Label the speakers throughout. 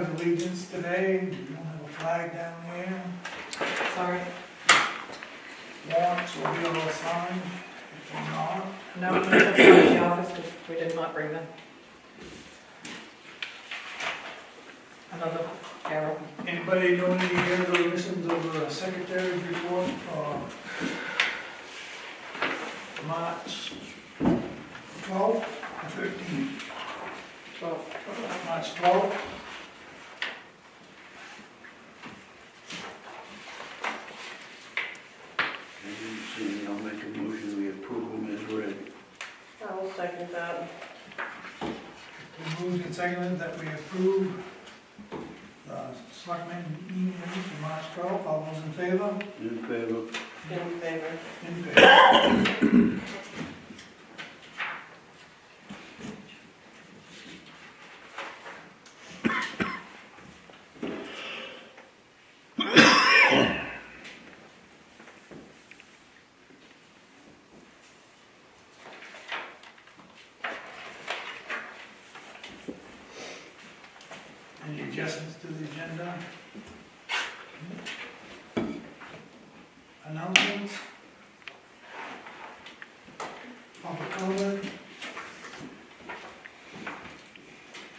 Speaker 1: pledge allegiance today. We don't have a flag down there.
Speaker 2: Sorry.
Speaker 1: Warrants will be all signed. If they're not,
Speaker 2: No, we took some in the office because we did not bring them. Another arrow.
Speaker 1: anybody know any resolutions of the secretary's report for March 12th or 13th?
Speaker 2: 12.
Speaker 1: March 12th.
Speaker 3: I didn't see any. I'll make a motion, we approve them as read.
Speaker 2: I will second that.
Speaker 1: We moved and seconded that we approve the selectmen meeting minutes for March 12th. All those in favor?
Speaker 3: In favor?
Speaker 2: In favor.
Speaker 1: In favor. Any adjustments to the agenda? Announcements? Public comment?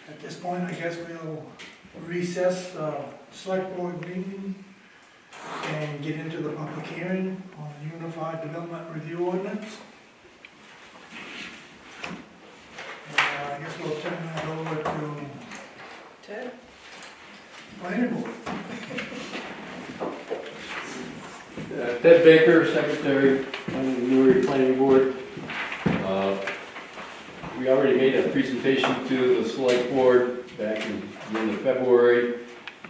Speaker 1: At this point, I guess we'll recess the select board meeting and get into the public hearing on the Unified Development Review Ordinance. I guess we'll turn that over to
Speaker 2: Ted?
Speaker 1: planning board.
Speaker 4: Ted Baker, Secretary on the NEWRY Planning Board. We already made a presentation to the Select Board back in the end of February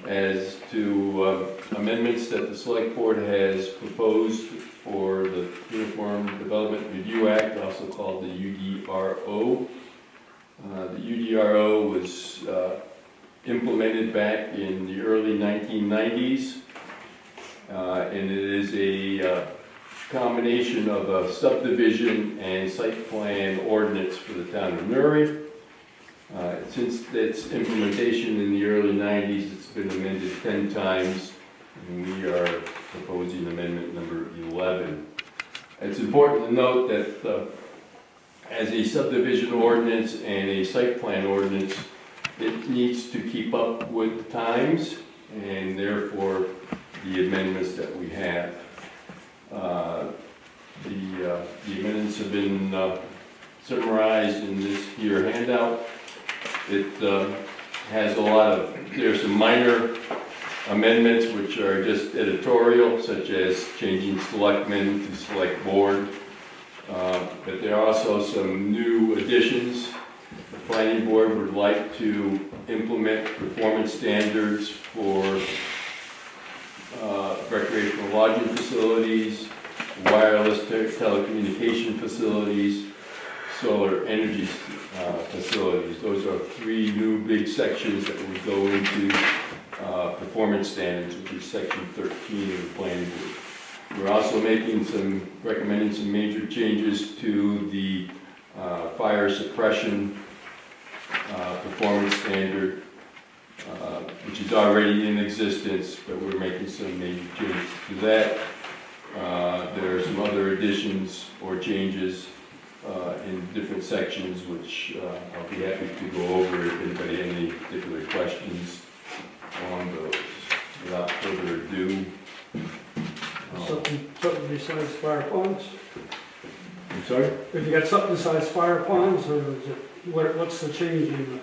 Speaker 4: as to amendments that the Select Board has proposed for the Uniform Development Review Act, also called the UDRO. The UDRO was implemented back in the early 1990s. And it is a combination of a subdivision and site plan ordinance for the town of NEWRY. Since its implementation in the early 90s, it's been amended 10 times, and we are proposing amendment number 11. It's important to note that as a subdivision ordinance and a site plan ordinance, it needs to keep up with the times, and therefore the amendments that we have. The amendments have been summarized in this here handout. It has a lot of, there's some minor amendments which are just editorial, such as changing selectmen to select board. But there are also some new additions. The planning board would like to implement performance standards for recreational lodging facilities, wireless telecommunication facilities, solar energy facilities. Those are three new big sections that would go into performance standards, which is section 13 of the planning board. We're also recommending some major changes to the fire suppression performance standard, which is already in existence, but we're making some major changes to that. There are some other additions or changes in different sections, which I'll be happy to go over if anybody has any particular questions on those. Without further ado.
Speaker 5: Something besides fire ponds?
Speaker 4: I'm sorry?
Speaker 5: Have you got something besides fire ponds, or is it, what's the change in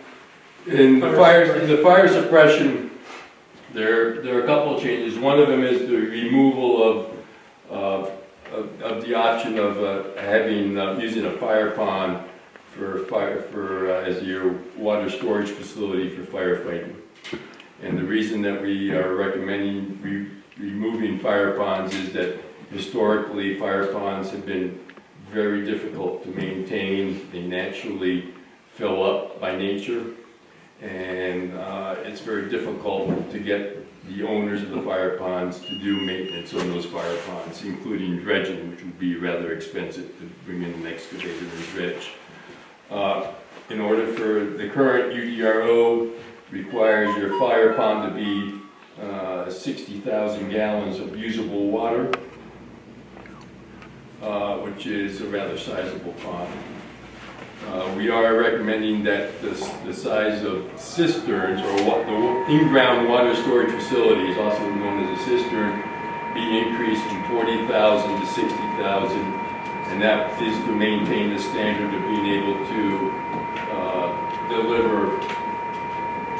Speaker 4: In the fire suppression, there are a couple of changes. One of them is the removal of the option of using a fire pond as your water storage facility for firefighting. And the reason that we are recommending removing fire ponds is that historically fire ponds have been very difficult to maintain. They naturally fill up by nature, and it's very difficult to get the owners of the fire ponds to do maintenance on those fire ponds, including dredging, which would be rather expensive to bring in an excavator and dredge. In order for the current UDRO requires your fire pond to be 60,000 gallons of usable water, which is a rather sizable pond. We are recommending that the size of cisterns, or what the in-ground water storage facility is also known as a cistern, be increased from 40,000 to 60,000, and that is to maintain the standard of being able to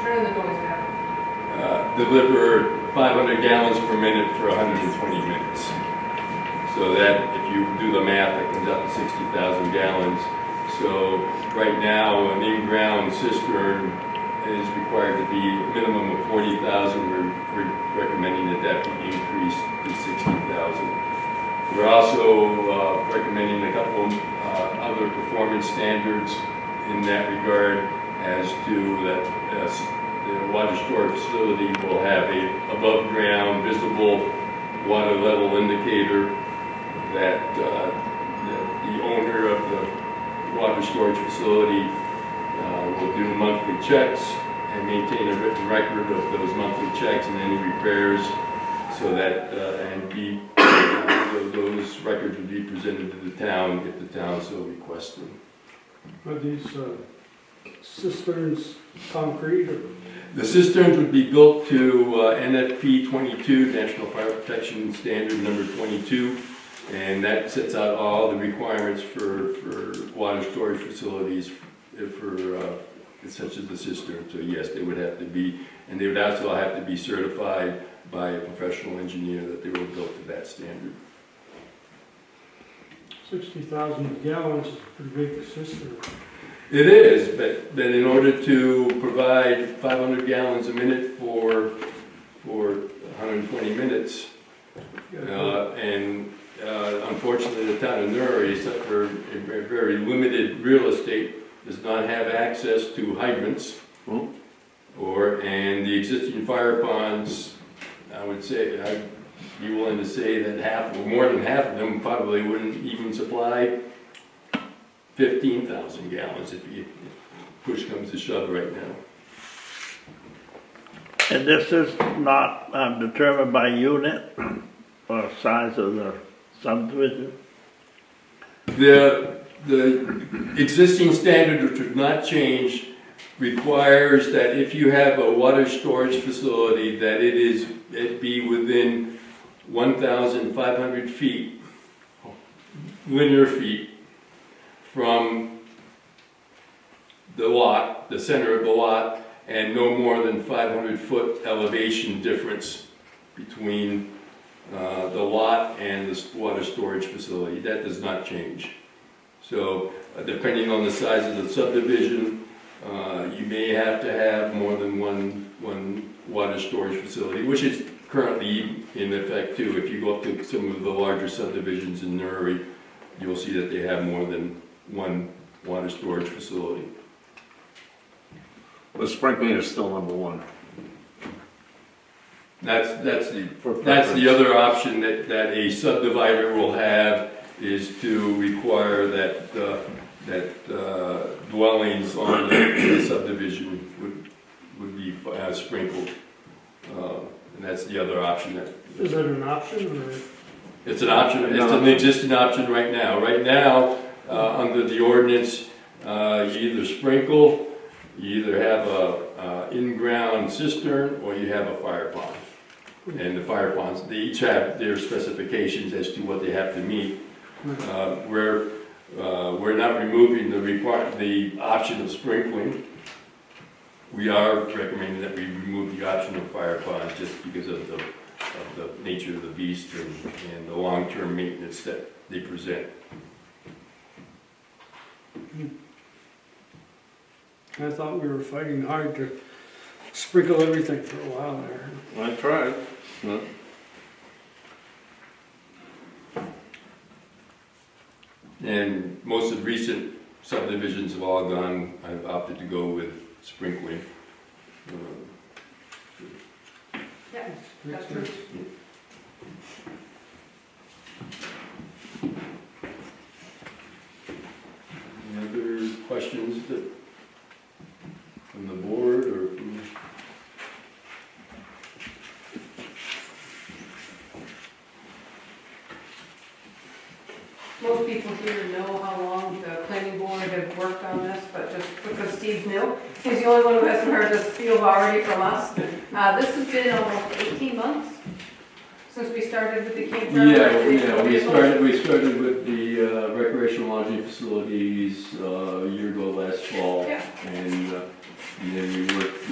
Speaker 6: Turn the noise down.
Speaker 4: deliver 500 gallons per minute for 120 minutes. So that, if you do the math, that comes out to 60,000 gallons. So right now, an in-ground cistern is required to be a minimum of 40,000. We're recommending that be increased to 60,000. We're also recommending a couple other performance standards in that regard, as to that the water storage facility will have a above-ground visible water level indicator, that the owner of the water storage facility will do monthly checks and maintain a written record of those monthly checks and any repairs, so that those records would be presented to the town if the town so requested.
Speaker 5: Are these cisterns concrete or?
Speaker 4: The cisterns would be built to NFP 22, National Fire Protection Standard number 22, and that sets out all the requirements for water storage facilities for such as the cistern. So yes, they would have to be, and they would also have to be certified by a professional engineer that they were built to that standard.
Speaker 5: 60,000 gallons is a pretty big cistern.
Speaker 4: It is, but in order to provide 500 gallons a minute for 120 minutes, and unfortunately the town of NEWRY, except for a very limited real estate, does not have access to hydrants, and the existing fire ponds, I would say, I'd be willing to say that half, or more than half of them probably wouldn't even supply 15,000 gallons if push comes to shove right now.
Speaker 3: And this is not determined by unit or size of the subdivision?
Speaker 4: The existing standard, which would not change, requires that if you have a water storage facility, that it be within 1,500 feet, linear feet, from the lot, the center of the lot, and no more than 500-foot elevation difference between the lot and the water storage facility. That does not change. So depending on the size of the subdivision, you may have to have more than one water storage facility, which is currently in effect too. If you go up to some of the larger subdivisions in NEWRY, you'll see that they have more than one water storage facility.
Speaker 7: But sprinkling is still number one.
Speaker 4: That's the other option that a subdivider will have, is to require that dwellings on the subdivision would be sprinkled, and that's the other option.
Speaker 5: Is that an option or?
Speaker 4: It's an option. It's an existing option right now. Right now, under the ordinance, you either sprinkle, you either have a in-ground cistern, or you have a fire pond. And the fire ponds, they each have their specifications as to what they have to meet. We're not removing the option of sprinkling. We are recommending that we remove the option of fire ponds just because of the nature of the beast and the long-term maintenance that they present.
Speaker 5: I thought we were fighting hard to sprinkle everything for a while there.
Speaker 7: I tried.
Speaker 4: And most of the recent subdivisions have all I've opted to go with sprinkling.
Speaker 6: Yeah, that's true.
Speaker 4: Any other questions from the board or from
Speaker 6: worked on this, but just because Steve's new, he's the only one who hasn't heard this spiel already from us. This has been almost 18 months since we started with the Cape Cod recreational
Speaker 4: we
Speaker 6: vehicles.
Speaker 4: started with the recreational lodging facilities a year ago last fall.
Speaker 6: Yeah.
Speaker 4: And then we worked,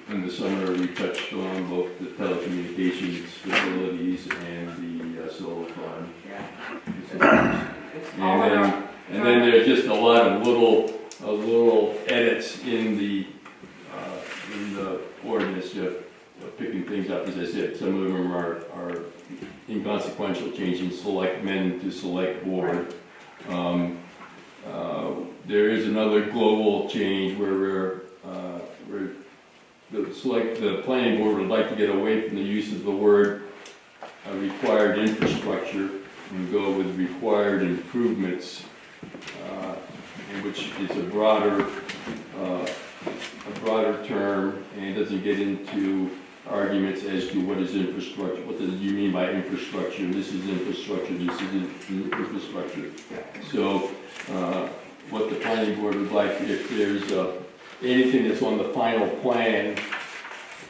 Speaker 4: in the summer, we touched on both the telecommunications facilities and the solar farm.
Speaker 6: Yeah. It's all in our.
Speaker 4: And then there's just a lot of little edits in the ordinance, picking things up, as I said. Some of them are inconsequential, changing selectmen to select board. There is another global change where the planning board would like to get away from the use of the word required infrastructure and go with required improvements, which is a broader term and doesn't get into arguments as to what is infrastructure, what do you mean by infrastructure, this is infrastructure, this isn't infrastructure. So what the planning board would like, if there's anything that's on the final plan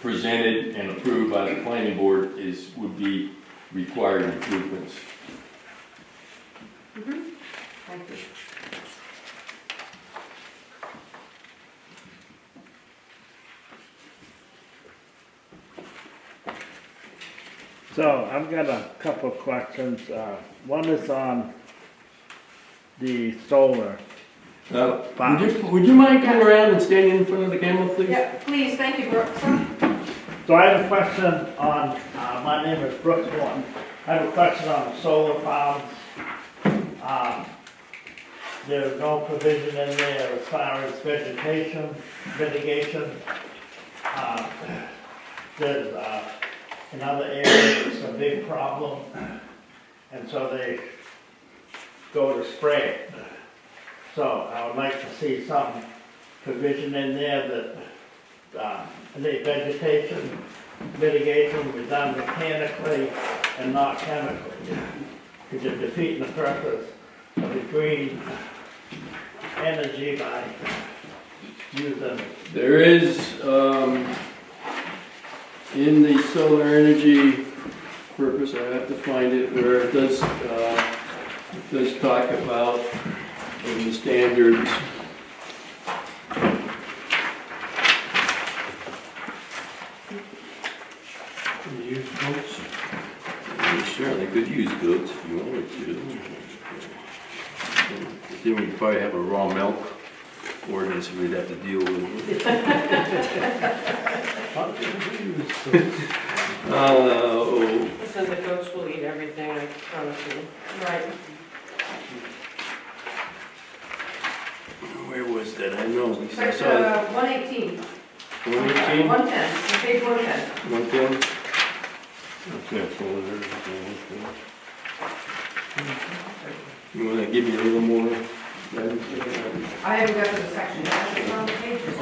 Speaker 4: presented and approved by the planning board would be required improvements.
Speaker 6: Thank you.
Speaker 3: So I've got a couple of questions. One is on the solar.
Speaker 4: Would you mind coming around and standing in front of the camera, please?
Speaker 6: Yeah, please, thank you, Brooke.
Speaker 3: So I have a question on, my name is Brooks Morton. I have a question on the solar farms. There's no provision in there as far as vegetation mitigation. There's another area that's a big problem, and so they go to spray it. So I would like to see some provision in there that the vegetation mitigation be done mechanically and not chemically, because you're defeating the purpose of the green energy by using.
Speaker 4: There is, in the solar energy purpose, I have to find it, where it does talk about in the standards.
Speaker 5: Can you use goats?
Speaker 7: You certainly could use goats if you wanted to. Then we'd probably have a raw milk ordinance we'd have to deal with.
Speaker 5: How can you use goats?
Speaker 2: Listen, the goats will eat everything, I promise you.
Speaker 6: Right.
Speaker 7: Where was that? I know. I
Speaker 6: Section
Speaker 7: saw
Speaker 6: 118.
Speaker 7: 118?
Speaker 6: 110, page 110.
Speaker 7: 110? Okay, so you want to give me a little more guidance there?
Speaker 6: I haven't got to the section, it's on the pages.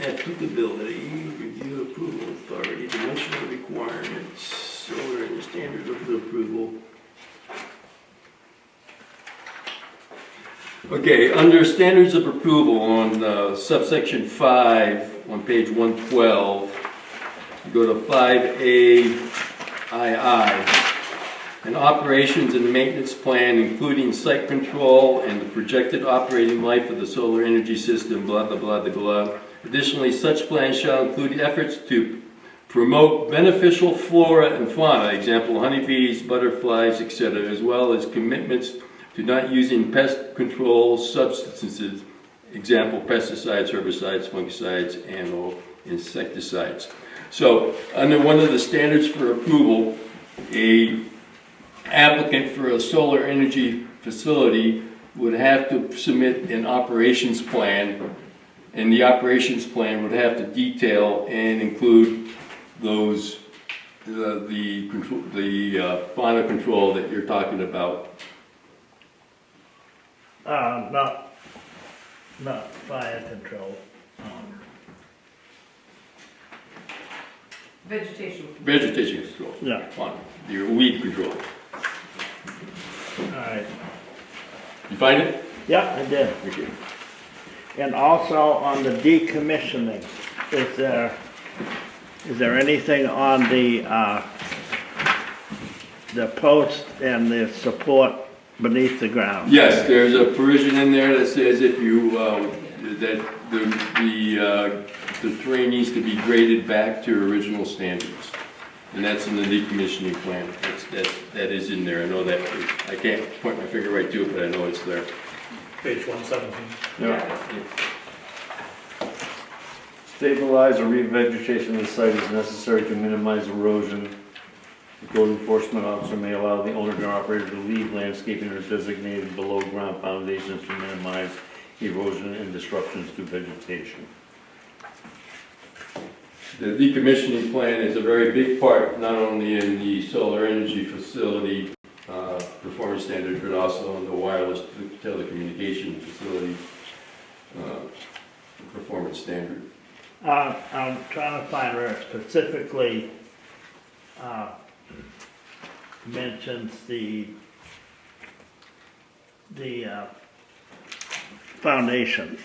Speaker 7: Applicability, review approval authority, dimensional requirements, solar and standards of the approval.
Speaker 4: Okay, under standards of approval on subsection 5 on page 112, you go to 5A II. An operations and maintenance plan including site control and the projected operating life of the solar energy system, blah, blah, blah, blah, blah. Additionally, such plan shall include efforts to promote beneficial flora and fauna, example honeybees, butterflies, etc., as well as commitments to not using pest control substances, example pesticides, herbicides, fungicides, and or insecticides. So under one of the standards for approval, a applicant for a solar energy facility would have to submit an operations plan, and the operations plan would have to detail and include those the fauna control that you're talking about.
Speaker 3: Not fire control.
Speaker 6: Vegetation.
Speaker 4: Vegetation control.
Speaker 3: Yeah.
Speaker 4: Fauna, your weed control.
Speaker 3: right.
Speaker 4: You find it?
Speaker 3: Yeah, I did. And also on the decommissioning, is there anything on the post and the support beneath the ground?
Speaker 4: Yes, there's a provision in there that says if you, that the terrain needs to be graded back to original standards. And that's in the decommissioning plan. That is in there. I know that, I can't point my finger right to it, but I know it's there.
Speaker 8: Page 117.
Speaker 6: Yeah.
Speaker 9: Stabilize or revegetation of the site is necessary to minimize erosion. The code enforcement officer may allow the owner or operator to leave landscaping or designated below ground foundations to minimize erosion and disruptions to vegetation.
Speaker 4: The decommissioning plan is a very big part, not only in the solar energy facility performance standard, but also in the wireless telecommunication facility performance standard.
Speaker 3: I'm trying to find where it specifically mentions the foundation.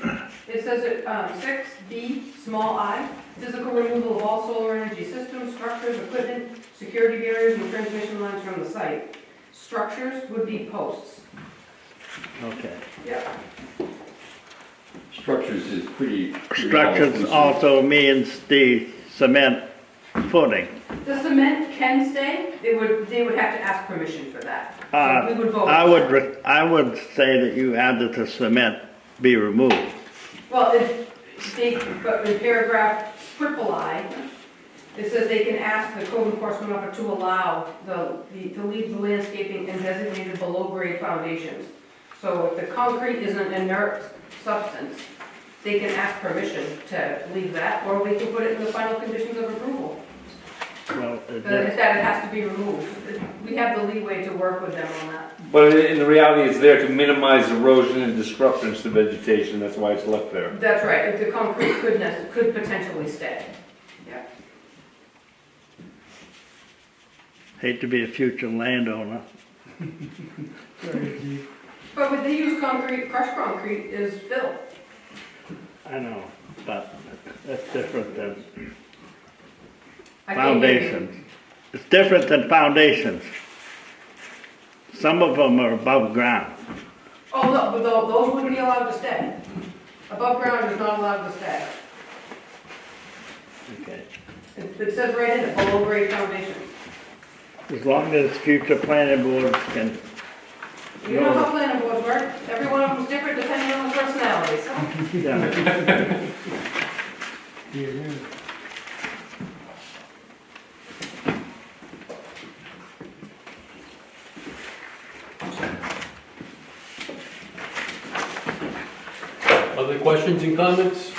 Speaker 6: It says it, 6B, small I, physical removal of all solar energy systems, structures, equipment, security barriers, and transmission lines from the site. Structures would be posts.
Speaker 3: Okay.
Speaker 6: Yeah.
Speaker 4: Structures is pretty
Speaker 3: Structures also means the cement footing.
Speaker 6: The cement can stay, they would have to ask permission for that. So we would vote.
Speaker 3: I would say that you add that the cement be removed.
Speaker 6: Well, but in paragraph I, it says they can ask the code enforcement officer to allow to leave the landscaping and designated below grade foundations. So if the concrete is an inert substance, they can ask permission to leave that, or we can put it in the final conditions of approval.
Speaker 3: Well,
Speaker 6: That it has to be removed. We have the leeway to work with them on that.
Speaker 9: But in the reality, it's there to minimize erosion and disruptions to vegetation, that's why it's left there.
Speaker 6: That's right, if the concrete could potentially stay. Yeah.
Speaker 3: hate to be a future landowner.
Speaker 6: But when they use concrete, crushed concrete is fill.
Speaker 3: I know, but that's different than
Speaker 6: I can't hear you.
Speaker 3: foundations. It's different than foundations. Some of them are above ground.
Speaker 6: Oh, no, but those wouldn't be allowed to stay. Above ground is not allowed to stay.
Speaker 3: Okay.
Speaker 6: It says right in it, below grade foundation.
Speaker 3: As long as future planning boards can,
Speaker 6: You know how planning boards work, every one of them's different depending on the personalities.
Speaker 3: yeah.
Speaker 4: Other questions and comments?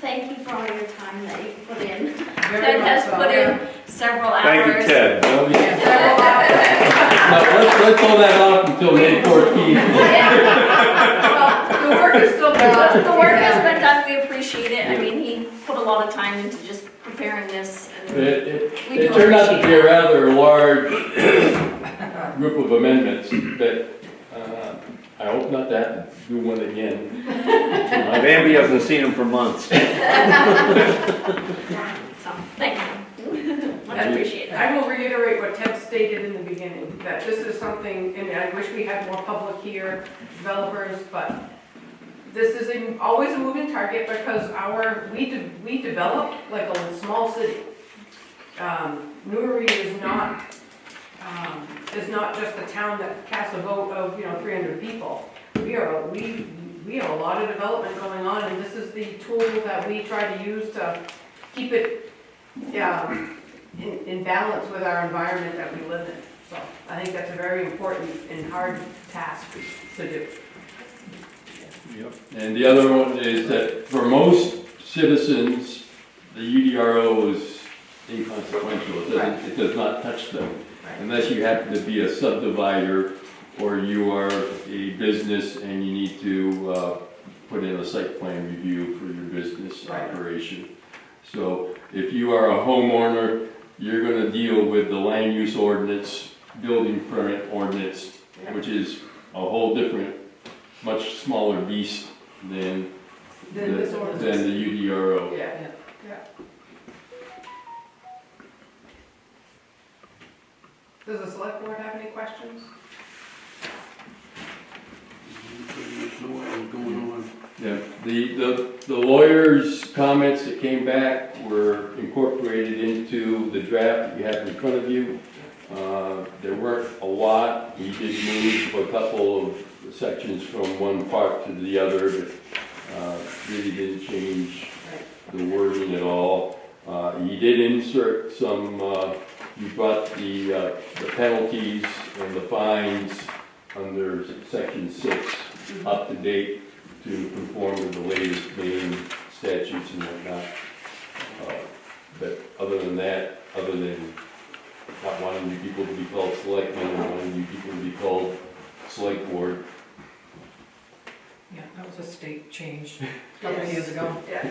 Speaker 10: Thank you for all your time that you put in.
Speaker 6: Very
Speaker 10: Ted
Speaker 6: much
Speaker 10: has
Speaker 6: so,
Speaker 10: put
Speaker 6: yeah.
Speaker 10: in several hours.
Speaker 9: Thank you, Ted.
Speaker 6: Several hours.
Speaker 4: Let's hold that off until May 14th.
Speaker 6: Well, the work is still done.
Speaker 10: The work has been done, we appreciate it. I mean, he put a lot of time into just preparing this. And
Speaker 4: It turned out to be a rather large group of amendments, but I hope not to do one again.
Speaker 9: Bambi hasn't seen him for months.
Speaker 10: So, thank you. Much appreciated.
Speaker 6: I will reiterate what Ted stated in the beginning, that this is something, and I wish we had more public here, developers, but this is always a moving target because we develop like a small city. NEWRY is not just a town that casts a vote of, 300 people. We have a lot of development going on, and this is the tool that we try to use to keep it in balance with our environment that we live in. So I think that's a very important and hard task to do.
Speaker 4: And the other one is that for most citizens, the UDRO is inconsequential. It does not touch them. Unless you happen to be a subdivider or you are a business and you need to put in a site plan review for your business operation. So if you are a homeowner, you're going to deal with the land use ordinance, building permit ordinance, which is a whole different, much smaller beast than
Speaker 6: Then this
Speaker 4: than
Speaker 6: ordinance.
Speaker 4: the UDRO.
Speaker 6: Yeah. Does the select board have any questions?
Speaker 7: Pretty much know what was going on.
Speaker 4: Yeah, the lawyer's comments that came back were incorporated into the draft that you have in front of you. There weren't a lot. He did move a couple of sections from one part to the other, but really didn't change the wording at all. He did insert some, you brought the penalties and the fines under section 6 up to date to conform with the latest Maine statutes and whatnot. But other than that, other than not wanting you people to be called selectmen and wanting you people to be called select board,
Speaker 8: Yeah, that was a state change a couple of years ago.
Speaker 6: Yeah.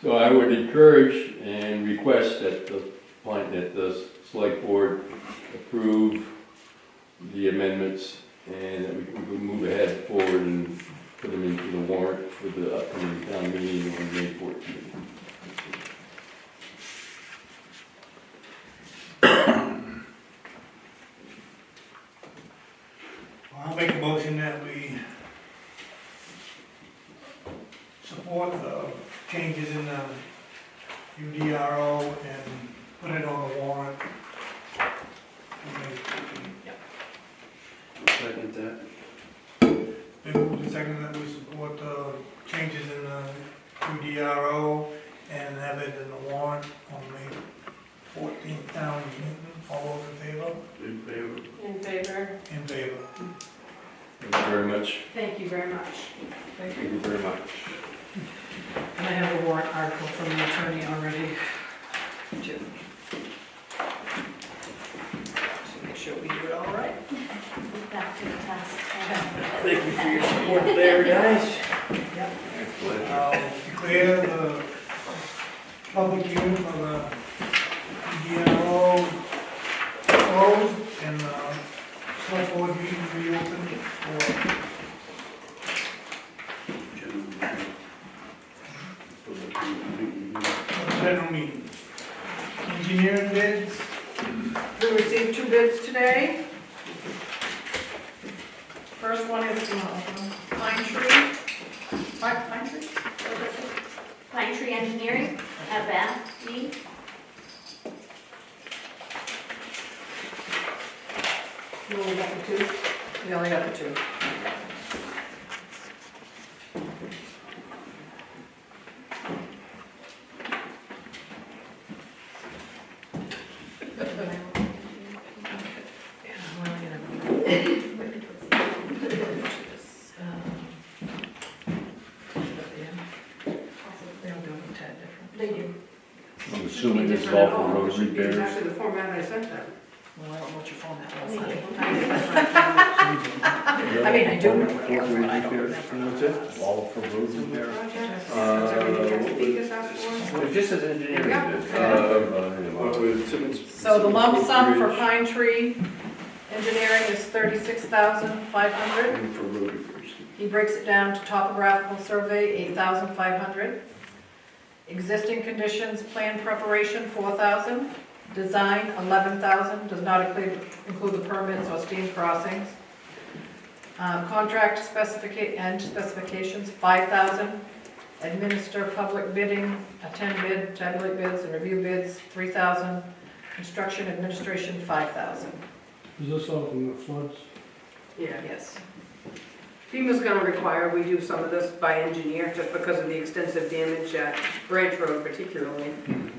Speaker 4: so I would encourage and request that the select board approve the amendments and that we can move ahead forward and put them into the warrant for the upcoming town meeting on May 14th.
Speaker 1: I'll make a motion that we support the changes in the UDRO and put it on the warrant.
Speaker 7: I'll second that.
Speaker 1: Been moved and seconded that we support the changes in the UDRO and have it in the warrant on May 14th town meeting. All those in favor?
Speaker 7: In favor?
Speaker 2: In favor?
Speaker 1: In favor.
Speaker 4: Thank you very much.
Speaker 6: Thank you very much.
Speaker 8: Thank
Speaker 9: Thank you very much.
Speaker 8: And I have a warrant article from the attorney already to make sure we do it all right.
Speaker 10: Back to the task.
Speaker 7: Thank you for your support there, guys.
Speaker 1: I'll declare the public hearing for the UDRO closed and the select board meeting reopened for general meeting. Engineering bids,
Speaker 8: We received 2 bids today. First one is Pine Tree. Pine Tree?
Speaker 10: Pine Tree Engineering at Bath, me.
Speaker 8: You only got the 2? We only got the 2.
Speaker 10: They do.
Speaker 9: I'm assuming this is all for road
Speaker 6: Should be
Speaker 9: repairs.
Speaker 6: exactly the format I sent them.
Speaker 8: Well, I don't know what your format was.
Speaker 10: They
Speaker 8: I mean, I do know
Speaker 9: For
Speaker 8: what it was,
Speaker 9: road
Speaker 8: but I don't
Speaker 9: repairs,
Speaker 8: remember.
Speaker 9: and that's it? All for road repairs?
Speaker 6: Projects, that's everything that Speakers asked for.
Speaker 9: It just says engineering
Speaker 6: Yeah.
Speaker 9: bid.
Speaker 8: So the lump sum for Pine Tree Engineering is $36,500.
Speaker 7: And for road repairs.
Speaker 8: He breaks it down to topographical survey, $8,500. Existing conditions, plan preparation, $4,000. Design, $11,000, does not include the permits or steam crossings. Contract specifications, $5,000. Administer public bidding, attend bid, tabulate bids, and review bids, $3,000. Construction administration, $5,000.
Speaker 5: Is this all from the floods?
Speaker 6: Yeah.
Speaker 8: Yes.
Speaker 6: FEMA's gonna require we do some of this by engineer, just because of the extensive damage at Branch Road particularly.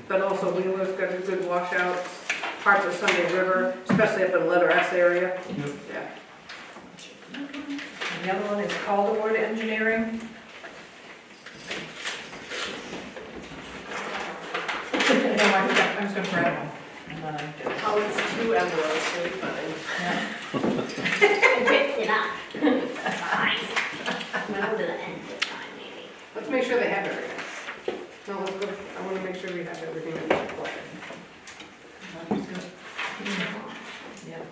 Speaker 6: But also Wheeler's got a good washouts, parts of Sunday River, especially up in letter S area.
Speaker 5: Yep.
Speaker 6: Yeah.
Speaker 8: And the other one is Calderwood Engineering. No, I forgot, I was gonna grab one. And then I did.
Speaker 2: Oh, it's 2 envelopes, really funny.
Speaker 10: I picked it up. Nice. Remember the end of the time, maybe.
Speaker 6: Let's make sure they have everything. No, let's go, I wanna make sure we have everything that's required.
Speaker 8: Yeah.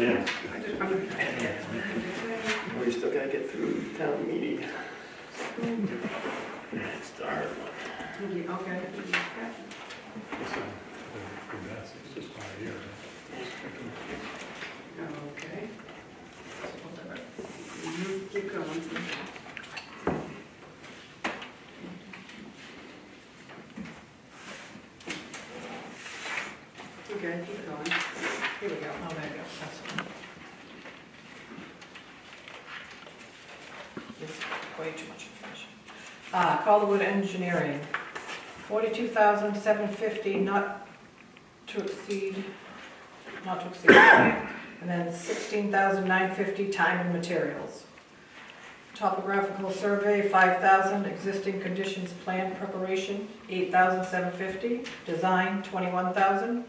Speaker 9: Yeah.
Speaker 7: We still gotta get through town meeting. It's the hard one.
Speaker 6: Okay. Okay. Keep going. Okay, keep going.
Speaker 8: Here we go, oh, there you go. That's one. It's way too much information. Calderwood Engineering, 42,750, not to exceed, and then 16,950, time and materials. Topographical survey, 5,000, existing conditions plan preparation, 8,750, design, 21,000,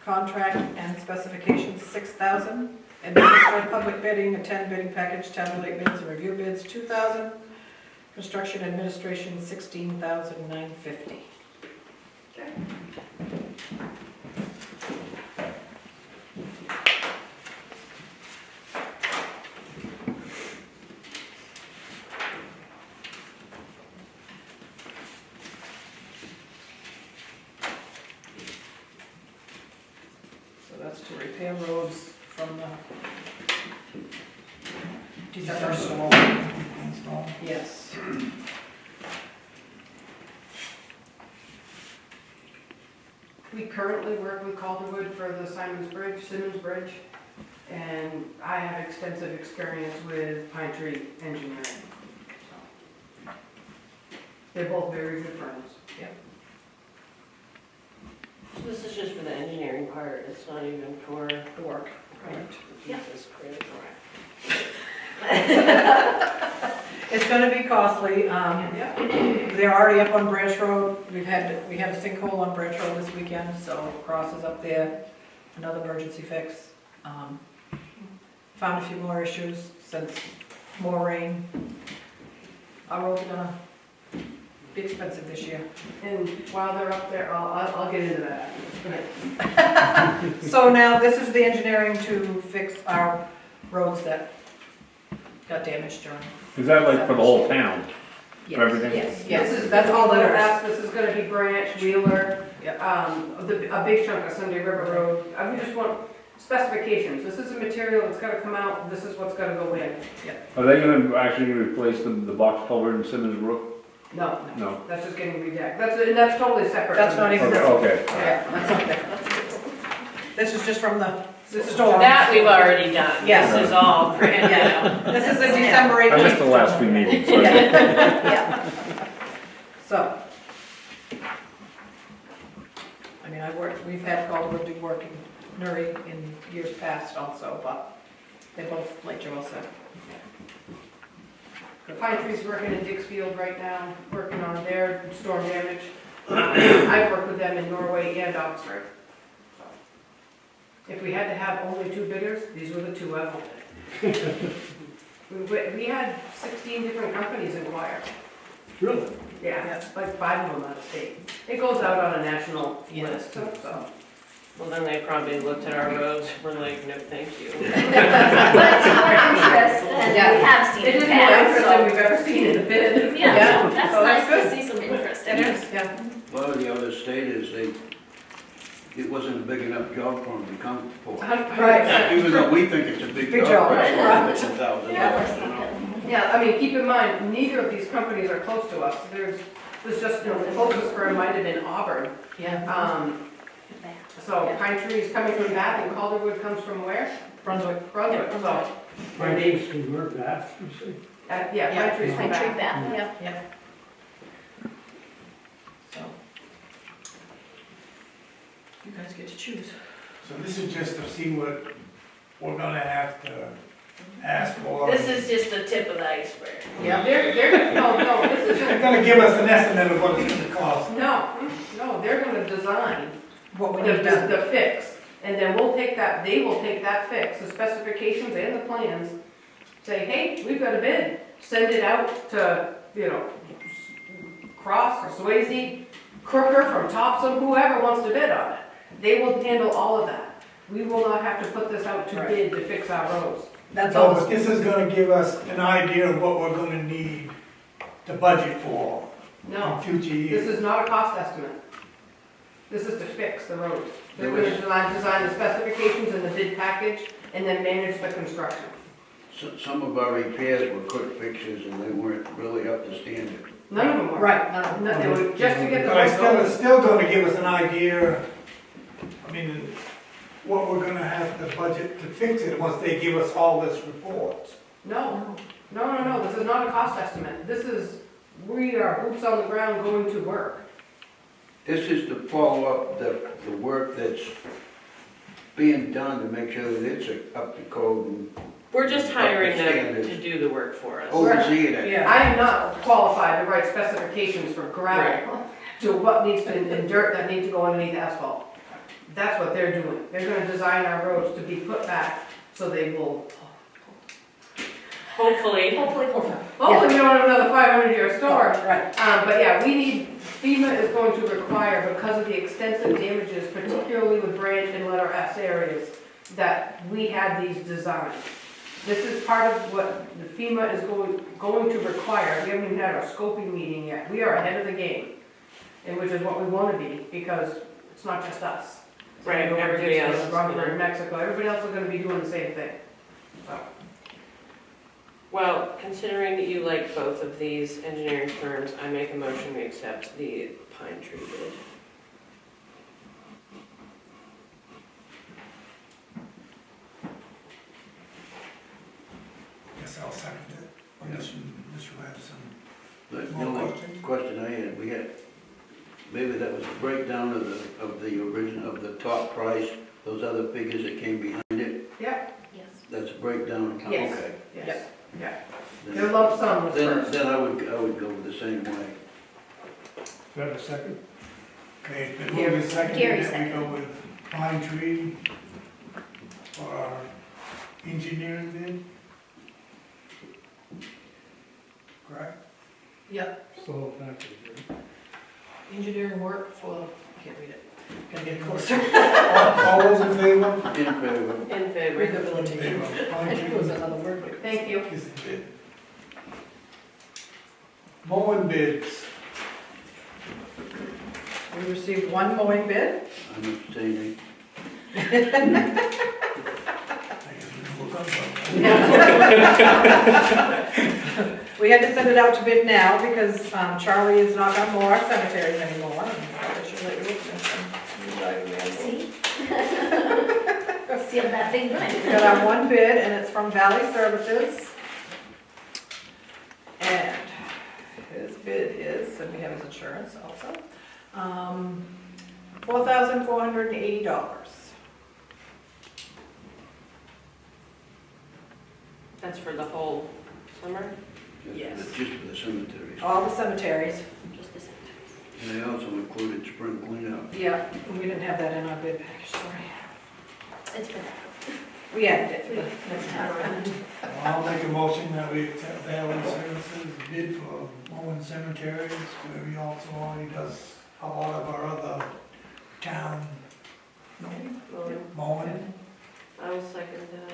Speaker 8: contract and specifications, 6,000, administer public bidding, attend bidding package, tabulate bids and review bids, 2,000, construction administration, 16,950.
Speaker 6: Okay.
Speaker 8: So that's to repair roads from the December
Speaker 1: First of
Speaker 8: storm.
Speaker 1: all, install.
Speaker 8: Yes.
Speaker 6: We currently work with Calderwood for the Simmons Bridge, and I have extensive experience with Pine Tree Engineering. So, they're both very good firms.
Speaker 2: This is just for the engineering part, it's not even for
Speaker 8: The work, correct.
Speaker 2: Jesus Christ.
Speaker 8: It's gonna be costly,
Speaker 6: Yeah.
Speaker 8: they're already up on Branch Road, we had a sinkhole on Branch Road this weekend, so Cross is up there, another emergency fix. Found a few more issues since more rain. Our roads are gonna be expensive this year.
Speaker 6: And while they're up there, I'll get into that.
Speaker 8: So now, this is the engineering to fix our roads that got damaged during.
Speaker 9: Is that like for the whole town?
Speaker 8: Yes,
Speaker 9: Everything?
Speaker 8: Yes,
Speaker 6: This
Speaker 8: yes,
Speaker 6: is,
Speaker 8: that's all there is.
Speaker 6: This is gonna be Branch, Wheeler,
Speaker 8: Yep.
Speaker 6: a big chunk of Sunday River Road. We just want specifications. This is a material that's gotta come out, this is what's gotta go in.
Speaker 9: Are they gonna actually replace the box culvert in Simmons Brook?
Speaker 6: No,
Speaker 9: No.
Speaker 6: that's just getting redacted. That's totally separate.
Speaker 8: That's
Speaker 6: from
Speaker 8: not
Speaker 6: this.
Speaker 8: even-
Speaker 9: Okay.
Speaker 8: Yeah, that's not different. This is just from the
Speaker 6: This is
Speaker 8: storm.
Speaker 2: That we've already done.
Speaker 8: Yes.
Speaker 2: This is all, yeah.
Speaker 8: This is the December 18th.
Speaker 9: I missed the last few meetings, so.
Speaker 8: Yeah. So. I mean, we've had Calderwood do work in NEWRY in years past also, but they both, like Joel said.
Speaker 6: Pine Tree's working in Dixfield right now, working on their storm damage. I've worked with them in Norway and Oxford. If we had to have only two bidders, these were the two I wanted. We had 16 different companies inquire.
Speaker 5: Really?
Speaker 6: Yeah, like 5 of them out of state. It goes out on a national
Speaker 8: Yeah.
Speaker 6: list, so.
Speaker 2: Well, then they probably looked at our roads, we're like, no, thank you.
Speaker 10: But it's more interest than we have seen
Speaker 6: It
Speaker 10: in
Speaker 6: is
Speaker 10: the
Speaker 6: more
Speaker 10: past,
Speaker 6: interest than we've ever seen in the bid.
Speaker 10: Yeah,
Speaker 8: Yeah.
Speaker 10: that's
Speaker 8: So
Speaker 10: nice
Speaker 8: that's
Speaker 10: to see some interest in
Speaker 8: It
Speaker 10: it.
Speaker 8: is, yeah.
Speaker 11: A lot of the other state is it wasn't a big enough job for them to come for.
Speaker 8: Right.
Speaker 11: Even though we think it's a big
Speaker 8: Big
Speaker 11: job,
Speaker 8: job,
Speaker 11: it's
Speaker 8: right.
Speaker 11: $1,000.
Speaker 6: Yeah, I mean, keep in mind, neither of these companies are close to us. There's just, the closest firm might have been Auburn.
Speaker 8: Yeah.
Speaker 6: So Pine Tree's coming from Bath and Calderwood comes from where?
Speaker 8: Brunswick.
Speaker 6: Brunswick, so.
Speaker 5: My name's from where, Bath, you say?
Speaker 6: Yeah, Pine Tree's from
Speaker 10: I treat
Speaker 6: Bath.
Speaker 10: that, yeah.
Speaker 8: Yeah. So. You guys get to choose.
Speaker 1: So this is just to see what we're gonna have to ask for.
Speaker 2: This is just the tip of the iceberg.
Speaker 8: Yeah.
Speaker 6: No, this is,
Speaker 1: They're gonna give us an estimate of what it's gonna cost.
Speaker 6: no, they're gonna design
Speaker 8: What we
Speaker 6: the,
Speaker 8: need done.
Speaker 6: the fix. And then they will take that fix, the specifications and the plans, say, hey, we've got a bid. Send it out to, Cross or Swayze, Crooker from Topsom, whoever wants to bid on it. They will handle all of that. We will not have to put this out to
Speaker 8: Right.
Speaker 6: bid to fix our roads.
Speaker 8: That's
Speaker 1: No,
Speaker 8: all.
Speaker 1: but this is gonna give us an idea of what we're gonna need to budget for in
Speaker 6: No,
Speaker 1: future
Speaker 6: this
Speaker 1: years.
Speaker 6: is not a cost estimate. This is to fix the roads. They're
Speaker 11: There
Speaker 6: gonna design the specifications and the bid package, and then manage the construction.
Speaker 11: Some of our repairs were quick fixes and they weren't really up to standard.
Speaker 6: None of them were.
Speaker 8: Right, no,
Speaker 6: No, they were just to get the
Speaker 1: But
Speaker 6: roads
Speaker 1: it's
Speaker 6: going.
Speaker 1: still gonna give us an idea, I mean, what we're gonna have to budget to fix it once they give us all this report.
Speaker 6: No, this is not a cost estimate. This is, we are boots on the ground going to work.
Speaker 11: This is to follow up the work that's being done to make sure that it's up to code and
Speaker 2: We're just hiring them
Speaker 11: Standards.
Speaker 2: to do the work for us.
Speaker 11: overseeing it.
Speaker 8: Yeah.
Speaker 6: I am not qualified to write specifications for gravel, to what needs to, and dirt that needs to go underneath asphalt. That's what they're doing. They're gonna design our roads to be put back so they will,
Speaker 2: Hopefully.
Speaker 10: Hopefully,
Speaker 6: hopefully we don't have another 500-year storm.
Speaker 8: Right.
Speaker 6: But yeah, we need, FEMA is going to require, because of the extensive damages, particularly with branch and letter S areas, that we had these designed. This is part of what the FEMA is going to require. We haven't even had our scoping meeting yet. We are ahead of the game, and which is what we want to be, because it's not just us.
Speaker 2: Right, everybody else is
Speaker 6: Russia,
Speaker 2: gonna-
Speaker 6: Mexico, everybody else is gonna be doing the same thing. So,
Speaker 2: Well, considering that you like both of these engineering firms, I make a motion we accept the pine tree bid.
Speaker 1: Guess I'll second it, unless you have some
Speaker 11: The
Speaker 1: more
Speaker 11: only
Speaker 1: questions.
Speaker 11: question I had, we had, maybe that was a breakdown of the original, of the top price, those other figures that came behind it,
Speaker 6: yeah,
Speaker 10: yes.
Speaker 11: that's a breakdown?
Speaker 6: Yes.
Speaker 11: Okay.
Speaker 6: yes, yeah.
Speaker 11: Then-
Speaker 6: Their lump sum was first.
Speaker 11: Then I would go the same way.
Speaker 5: Do I have a second?
Speaker 1: Okay, it's been moved and seconded
Speaker 10: Gary
Speaker 1: that we
Speaker 10: seconded.
Speaker 1: go with pine tree for our engineering bid. Correct?
Speaker 8: Yep,
Speaker 5: So, thank you.
Speaker 8: engineering work for, I can't read it. Gotta get closer.
Speaker 1: All those in favor?
Speaker 11: In favor.
Speaker 2: In favor.
Speaker 1: In
Speaker 8: Rehabilitation.
Speaker 1: favor.
Speaker 8: I
Speaker 1: Pine
Speaker 8: think it was
Speaker 1: tree
Speaker 8: another word, but.
Speaker 6: Thank you.
Speaker 1: is the bid. Mowing bids.
Speaker 8: We received one mowing bid.
Speaker 11: I'm abstaining.
Speaker 1: I guess we can look up on
Speaker 8: We had to send it out to bid now because Charlie is not gonna mow our cemeteries anymore. And I should let you look at some.
Speaker 10: See? Sealed that big
Speaker 8: We
Speaker 10: time.
Speaker 8: got our one bid and it's from Valley Services. And his bid is, and we have his insurance also, $4,480.
Speaker 2: That's for the whole summer?
Speaker 8: Yes.
Speaker 11: Just for the cemeteries.
Speaker 8: All the cemeteries.
Speaker 10: Just a second.
Speaker 11: And they also included spring cleanup.
Speaker 8: Yeah, we didn't have that in our bid package, sorry.
Speaker 10: It's for that.
Speaker 8: We added it.
Speaker 10: That's not around.
Speaker 1: I'll make a motion that we accept Valley Services bid for mowing cemeteries, where he also already does a lot of our other town mowing.
Speaker 2: I will second that.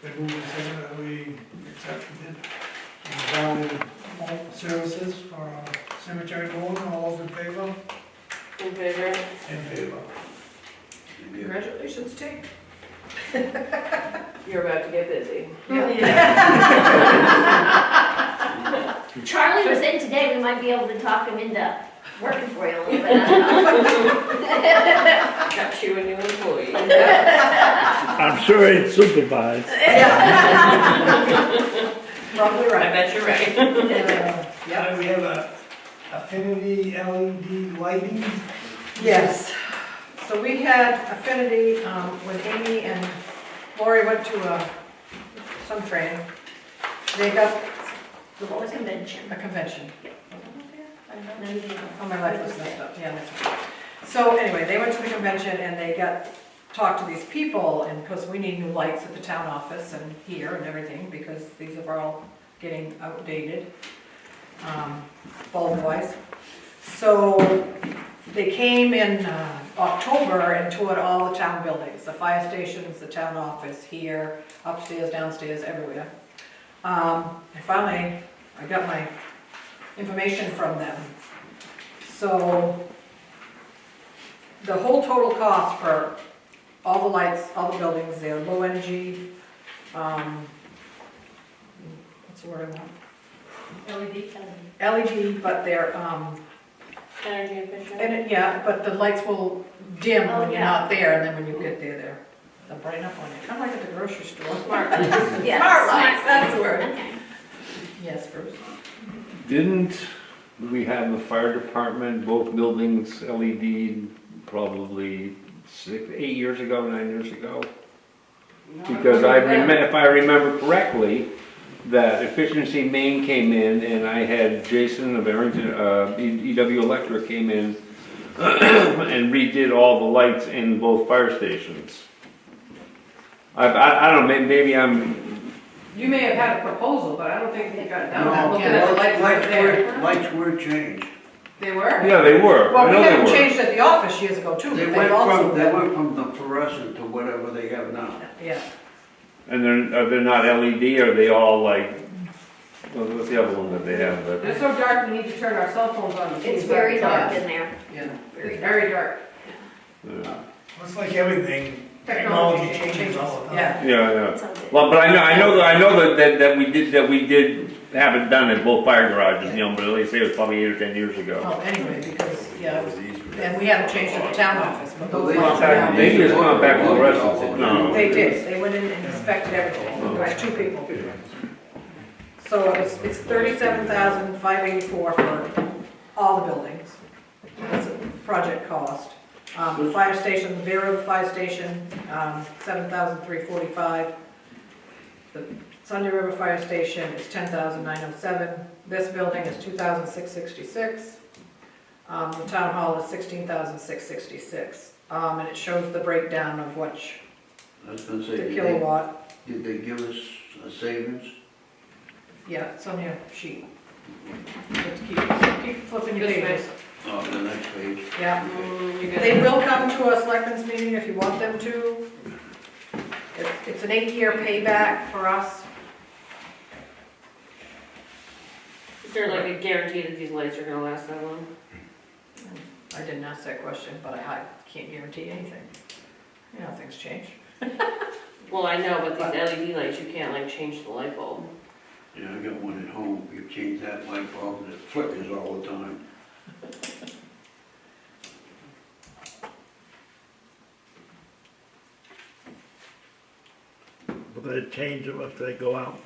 Speaker 1: Been moved and seconded that we accept the bid from Valley Services for our cemetery mowing. All those in favor?
Speaker 2: In favor?
Speaker 1: In favor.
Speaker 11: And you-
Speaker 8: Congratulations, Tim.
Speaker 2: You're about to get busy.
Speaker 10: Charlie was in today, we might be able to talk him into working for you a little bit. I don't know.
Speaker 2: Got you a new employee.
Speaker 9: I'm sure he'd supervise.
Speaker 8: Probably
Speaker 2: I
Speaker 8: right.
Speaker 2: bet you're right.
Speaker 8: Yep.
Speaker 1: We have a Affinity LED lighting.
Speaker 8: Yes. So we had Affinity, when Amy and Lori went to some training. They got
Speaker 10: The whole convention.
Speaker 8: a convention.
Speaker 10: No, you didn't.
Speaker 8: Oh, my life was messed up, yeah, that's right. So anyway, they went to the convention and they talked to these people, and because we need new lights at the town office and here and everything, because these are all getting outdated, bulb wise. So they came in October and toured all the town buildings, the fire stations, the town office, here, upstairs, downstairs, everywhere. I got my information from them. So the whole total cost for all the lights, all the buildings, they're low energy, what's the word I want? LED, but they're,
Speaker 2: Energy efficient.
Speaker 8: yeah, but the lights will dim
Speaker 10: Oh,
Speaker 8: when you're
Speaker 10: yeah.
Speaker 8: not there, and then when you get there, they'll brighten up on you. Kind of like at the grocery store.
Speaker 2: Smart.
Speaker 10: Yeah,
Speaker 8: Smart lights, that's the word.
Speaker 10: Okay.
Speaker 8: Yes, Bruce.
Speaker 9: Didn't we have the fire department, both buildings LED probably 8 years ago, 9 years ago? Because if I remember correctly, that Efficiency Maine came in and I had Jason of Arrington, EW Electric came in and redid all the lights in both fire stations. I don't know, maybe I'm,
Speaker 6: You may have had a proposal, but I don't think they got it done. I'm
Speaker 11: No,
Speaker 6: looking at the lights right there.
Speaker 11: lights were changed.
Speaker 6: They were?
Speaker 9: yeah, they were.
Speaker 8: Well,
Speaker 9: I
Speaker 8: we
Speaker 9: know
Speaker 8: had
Speaker 9: they
Speaker 8: them
Speaker 9: were.
Speaker 8: changed at the office years ago too,
Speaker 11: They
Speaker 8: but
Speaker 11: went
Speaker 8: they've also
Speaker 11: from, they
Speaker 8: been,
Speaker 11: went from the fluorescent to whatever they have now.
Speaker 8: yeah.
Speaker 9: And they're not LED, are they all like, what's the other one that they have?
Speaker 6: It's so dark, we need to turn our cell phones on. to see
Speaker 10: It's
Speaker 6: what's
Speaker 10: very
Speaker 6: dark.
Speaker 10: dark in there.
Speaker 6: Yeah, it's very dark.
Speaker 9: Yeah,
Speaker 1: It's like everything, technology changes all the time.
Speaker 8: Yeah.
Speaker 9: yeah.
Speaker 10: It's okay.
Speaker 9: Well, but I know that we did have it done at both fire garages, you know, but at least it was probably 8 or 10 years ago.
Speaker 8: Well, anyway, because, yeah, it was- and we haven't changed at the town office, but those
Speaker 11: They
Speaker 8: lights are
Speaker 11: went back-
Speaker 8: down.
Speaker 9: Maybe it's gone back to the rest of it. No.
Speaker 8: They did, they went in and inspected everything, there was 2 people. So it's $37,584 for all the buildings. That's the project cost. The fire station, the Bear Fire Station, $7,345. The Sunday River Fire Station is $10,907. This building is $2,666. The town hall is $16,666. And it shows the breakdown of which,
Speaker 11: I was gonna say,
Speaker 8: the kilowatt.
Speaker 11: did they give us a savings?
Speaker 8: Yeah, it's on your sheet. Just keep flipping your
Speaker 2: This way.
Speaker 8: pages.
Speaker 11: Oh, the next page.
Speaker 8: Yeah.
Speaker 2: You good?
Speaker 8: They will come to a selectmen's meeting if you want them to. It's an 8-year payback for us.
Speaker 2: Is there like a guarantee that these lights are gonna last that long?
Speaker 8: I didn't ask that question, but I can't guarantee anything. You know, things change.
Speaker 2: Well, I know, but these LED lights, you can't like change the light bulb.
Speaker 11: Yeah, I got one at home. You change that light bulb and it flickers all the time.
Speaker 3: Will they change them if they go out?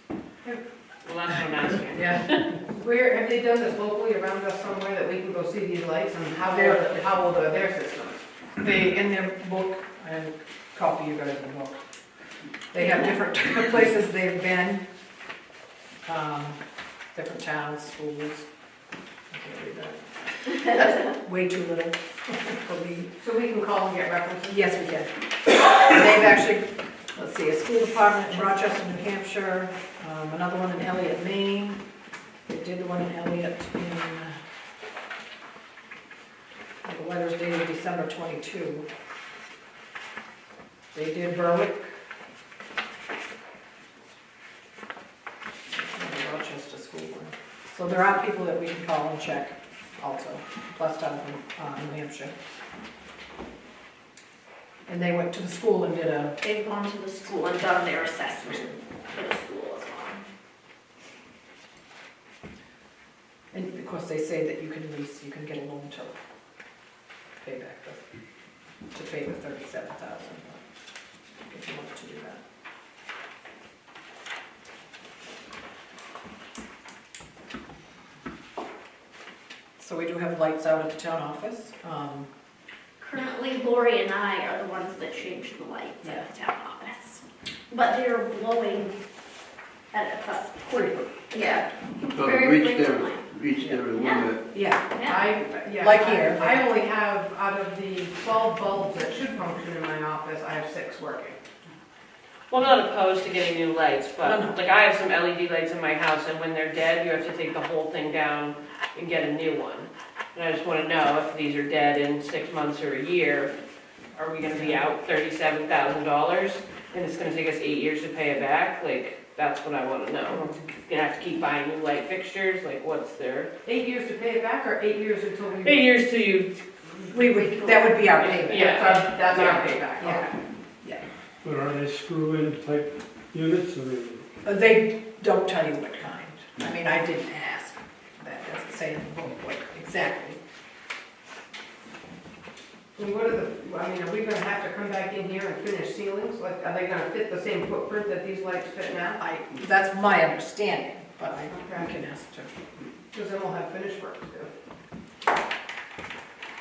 Speaker 2: Well, that's what I'm asking.
Speaker 8: Yeah.
Speaker 6: Where, have they done this locally around us somewhere that we can go see these lights and how old are their systems?
Speaker 8: They, in their book, and copy you guys the book. They have different places they've been, different towns, schools. I can't read that. Way too little for me.
Speaker 6: So we can call and get references?
Speaker 8: Yes, we can. They've actually, let's see, a school department in Rochester, New Hampshire, another one in Elliott, Maine. They did the one in Elliott in, the letter's dated December 22. They did Berwick. And the Rochester school one. So there are people that we can call and check also, plus down from New Hampshire. And they went to the school and did a,
Speaker 10: They've gone to the school and done their assessment for the school as well.
Speaker 8: and of course they say that you can lease, you can get a loan to pay back to pay the $37,000, if you want to do that. So we do have lights out at the town office.
Speaker 10: Currently, Lori and I are the ones that change the lights at the town office. But they're blowing at a pretty, yeah,
Speaker 11: So
Speaker 10: very
Speaker 11: reach
Speaker 10: frequently.
Speaker 11: their limit.
Speaker 8: Yeah,
Speaker 10: Yeah.
Speaker 6: Like
Speaker 8: here.
Speaker 6: I only have, out of the 12 bulbs that should function in my office, I have 6 working.
Speaker 2: Well, I'm not opposed to getting new lights,
Speaker 8: No,
Speaker 2: but
Speaker 8: no.
Speaker 2: like I have some LED lights in my house and when they're dead, you have to take the whole thing down and get a new one. And I just wanna know if these are dead in 6 months or a year, are we gonna be out $37,000? And it's gonna take us 8 years to pay it back? Like, that's what I wanna know. Gonna have to keep buying new light fixtures, like what's their,
Speaker 6: 8 years to pay it back, or 8 years until we?
Speaker 2: 8 years till you,
Speaker 8: that would be our payback.
Speaker 2: Yeah.
Speaker 6: That's our payback,
Speaker 8: Yeah.
Speaker 6: okay.
Speaker 5: But are they screw-in type units or?
Speaker 8: They don't tell you what kind. I mean, I didn't ask. That doesn't say in the book what exactly.
Speaker 6: And what are the, I mean, are we gonna have to come back in here and finish ceilings? Like, are they gonna fit the same footprint that these lights fit now?
Speaker 8: That's my understanding, but I
Speaker 6: Okay.
Speaker 8: can ask to.
Speaker 6: Because then we'll have finished work to do.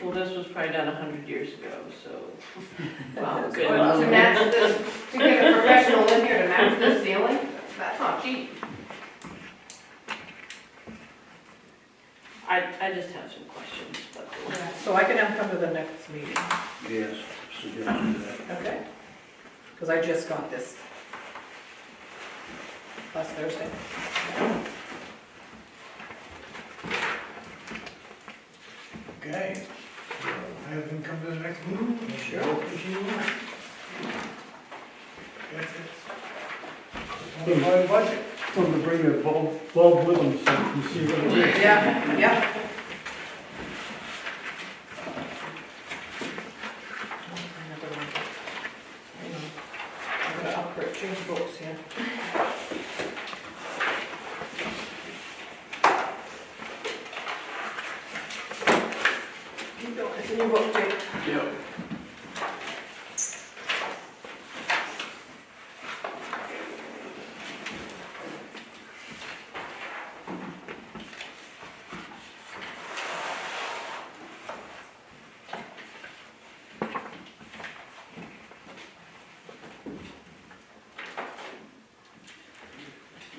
Speaker 2: well, this was probably done 100 years ago, so.
Speaker 6: Well,
Speaker 2: Good.
Speaker 6: to match this, to get a professional in here to match this ceiling, that's not cheap.
Speaker 2: I just have some questions, but.
Speaker 8: So I can have them come to the next meeting,
Speaker 11: Yes, suggestion to that.
Speaker 8: okay? Because I just got this last Thursday.
Speaker 1: Okay. Have them come to the next meeting?
Speaker 8: Sure.
Speaker 1: If you want. That's it. On the budget.
Speaker 5: Tell them to bring their bulb with them so you can see what it is.
Speaker 8: Yeah, yeah. I'm gonna upgrade, change books here. Keep going, it's a new book too.
Speaker 7: Yep.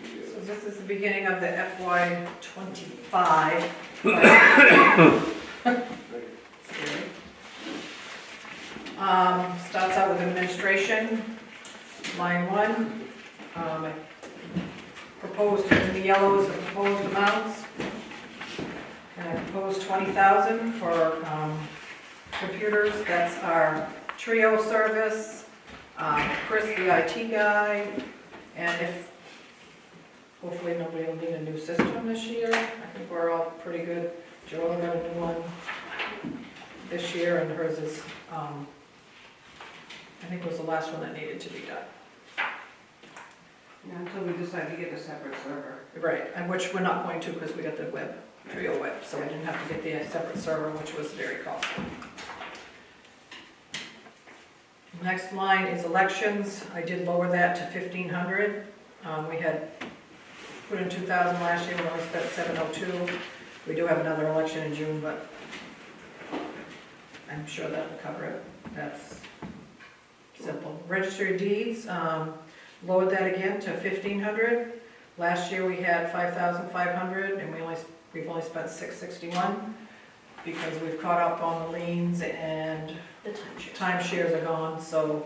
Speaker 8: So this is the beginning of the FY '25. Starts out with administration, line 1. I proposed in the yellows the proposed amounts. And I proposed 20,000 for computers. That's our Trio service, Chris, the IT guy, and if hopefully nobody will need a new system this year. I think we're all pretty good. Joelle got a new one this year, and hers is, I think was the last one that needed to be done.
Speaker 6: Yeah, until we decide to get a separate server.
Speaker 8: Right, and which we're not going to because we got the web, Trio web, so we didn't have to get the separate server, which was very costly. Next line is elections. I did lower that to 1,500. We had put in 2,000 last year, we only spent 702. We do have another election in June, but I'm sure that'll cover it. That's simple. Registry of deeds, lowered that again to 1,500. Last year we had 5,500 and we've only spent 661 because we've caught up on the liens and
Speaker 2: The
Speaker 8: timeshares are gone, so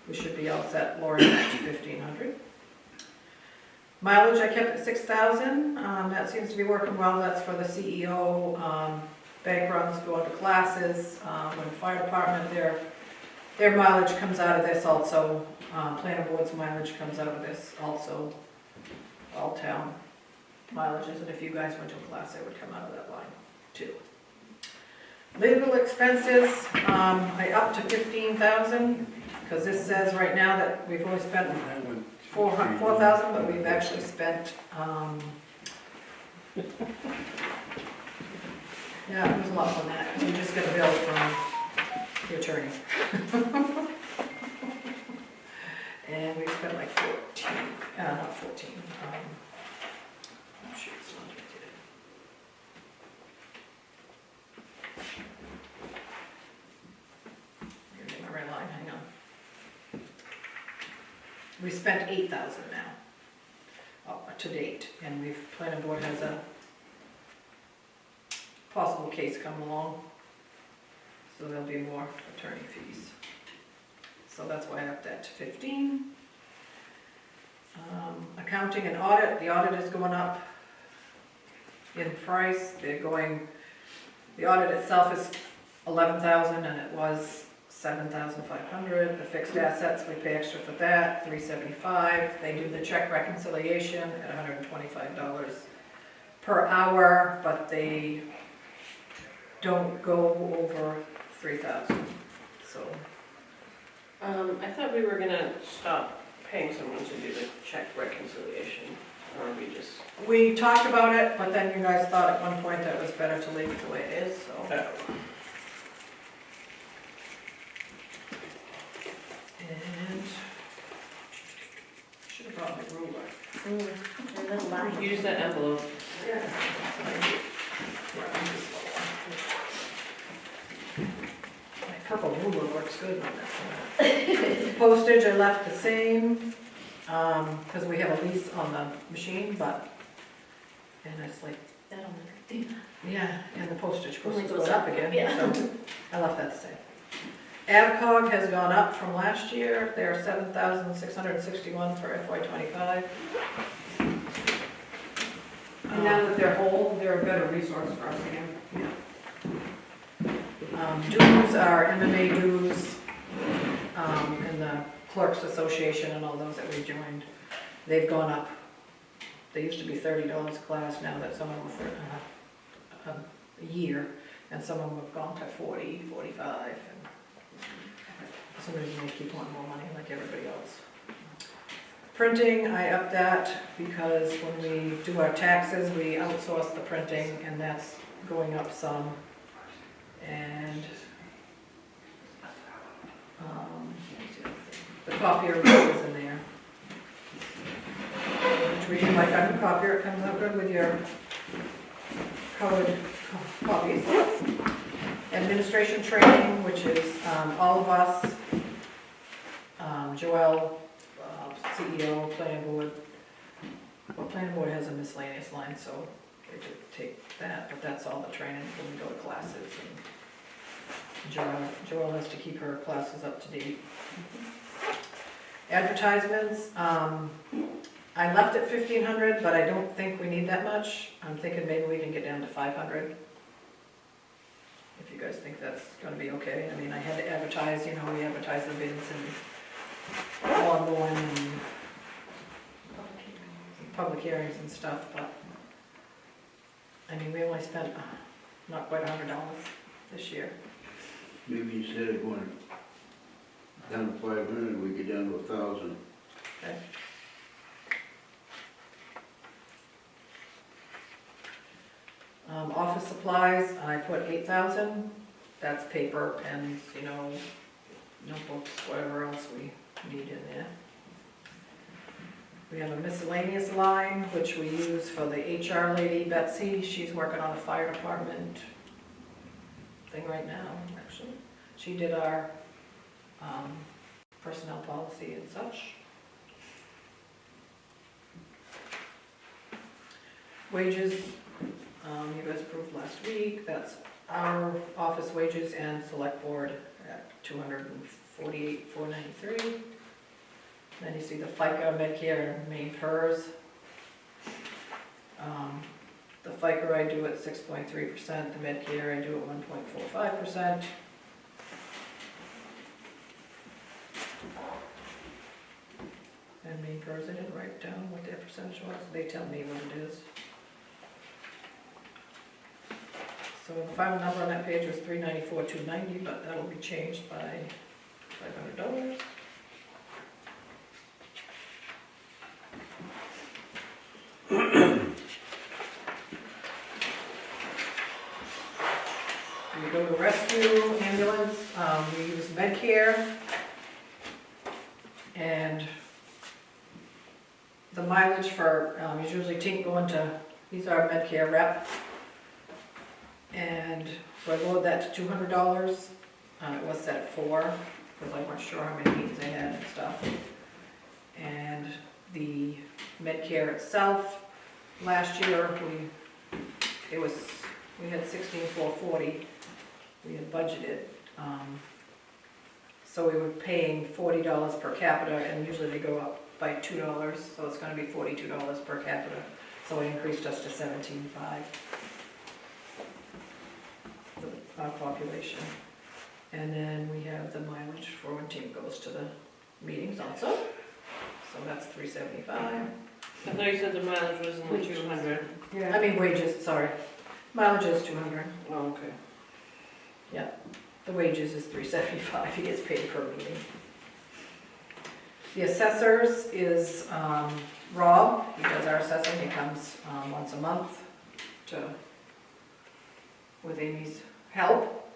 Speaker 8: we should be all set, lowering that to 1,500. Mileage I kept at 6,000, that seems to be working well, that's for the CEO, bank runs, going to classes, when the fire department, their mileage comes out of this also, planning board's mileage comes out of this also, all town mileages, and if you guys went to a class, it would come out of that line too. Legal expenses, I upped to 15,000, because this says right now that we've only spent 4,000, but we've actually spent, yeah, it was a lot more than that, because we just got a bill from the attorney. And we spent like 14, not 14, oh shoot, it's not did. Here's my red line, hang on. We spent 8,000 now, to date, and planning board has a possible case come along, so there'll be more attorney fees. So that's why I upped that to 15. Accounting and audit, the audit is going up in price. They're going, The audit itself is 11,000 and it was 7,500. The fixed assets, we pay extra for that, 375. They do the check reconciliation at $125 per hour, but they don't go over 3,000, so.
Speaker 2: I thought we were gonna stop paying someone to do the check reconciliation, or we just.
Speaker 8: We talked about it, but then you guys thought at one point that it was better to leave it the way it is, so. And, should have brought my ruler.
Speaker 10: They're little lines.
Speaker 2: Use that envelope.
Speaker 8: Yeah. My purple ruler works good on this. Postage I left the same, because we have a lease on the machine, but, and it's like,
Speaker 10: That'll never do that.
Speaker 8: yeah, and the postage
Speaker 10: Only
Speaker 8: goes
Speaker 10: goes
Speaker 8: up
Speaker 10: up,
Speaker 8: again,
Speaker 10: yeah.
Speaker 8: so I left that the same. AvCog has gone up from last year, they're 7,661 for FY '25.
Speaker 6: And now that they're whole, they're a better resource for us again.
Speaker 8: Dues are MMA dues, and the Clerks Association and all those that we joined, they've gone up. They used to be $30 a class, now that some of them are for a year, and some of them have gone to 40, 45. And some reason they keep wanting more money like everybody else. Printing, I upped that because when we do our taxes, we outsource the printing, and that's going up some. And the copier is in there. Which we like our new copier, it comes out good with your colored copies. Administration training, which is all of us, Joelle, CEO, planning board. Well, planning board has a miscellaneous line, so they could take that, but that's all the training when we go to classes. And Joelle has to keep her classes up to date. Advertisements, I left it 1,500, but I don't think we need that much. I'm thinking maybe we can get down to 500. If you guys think that's gonna be okay. I mean, I had to advertise, you know, we advertise the bids and lawn mowing and public hearings and stuff, but, I mean, we only spent not quite $100 this year.
Speaker 11: Maybe instead of going down to 500, we get down to 1,000.
Speaker 8: Okay. Office supplies, I put 8,000, that's paper, pens, you know, notebooks, whatever else we need in there. We have a miscellaneous line, which we use for the HR lady, Betsy, she's working on a fire department thing right now, actually. She did our personnel policy and such. Wages, you guys approved last week, that's our office wages and select board at $248,493. Then you see the FICA, Medicare, and main PERS. The FICA I do at 6.3%, the Medicare I do at 1.45%. And main PERS, I didn't write down what their percentage was, they tell me what it is. So the final number on that page was $394,290, but that'll be changed by $500. We go to rescue ambulance, we use Medicare, and the mileage for, is usually Tink going to, he's our Medicare rep. And so I lowered that to $200, it was set at $4, because I wasn't sure how many meetings I had and stuff. And the Medicare itself, last year, we had $16,440, we had budgeted. So we were paying $40 per capita, and usually they go up by $2, so it's gonna be $42 per capita. So it increased us to $17,500. population. And then we have the mileage for when team goes to the meetings also. So that's $375.
Speaker 2: I thought you said the mileage was in the 200.
Speaker 8: I mean wages, sorry. Mileage is 200.
Speaker 2: Oh, okay.
Speaker 8: The wages is $375. He gets paid per meeting. The assessors is Rob. He does our assessing. He comes once a month with Amy's help.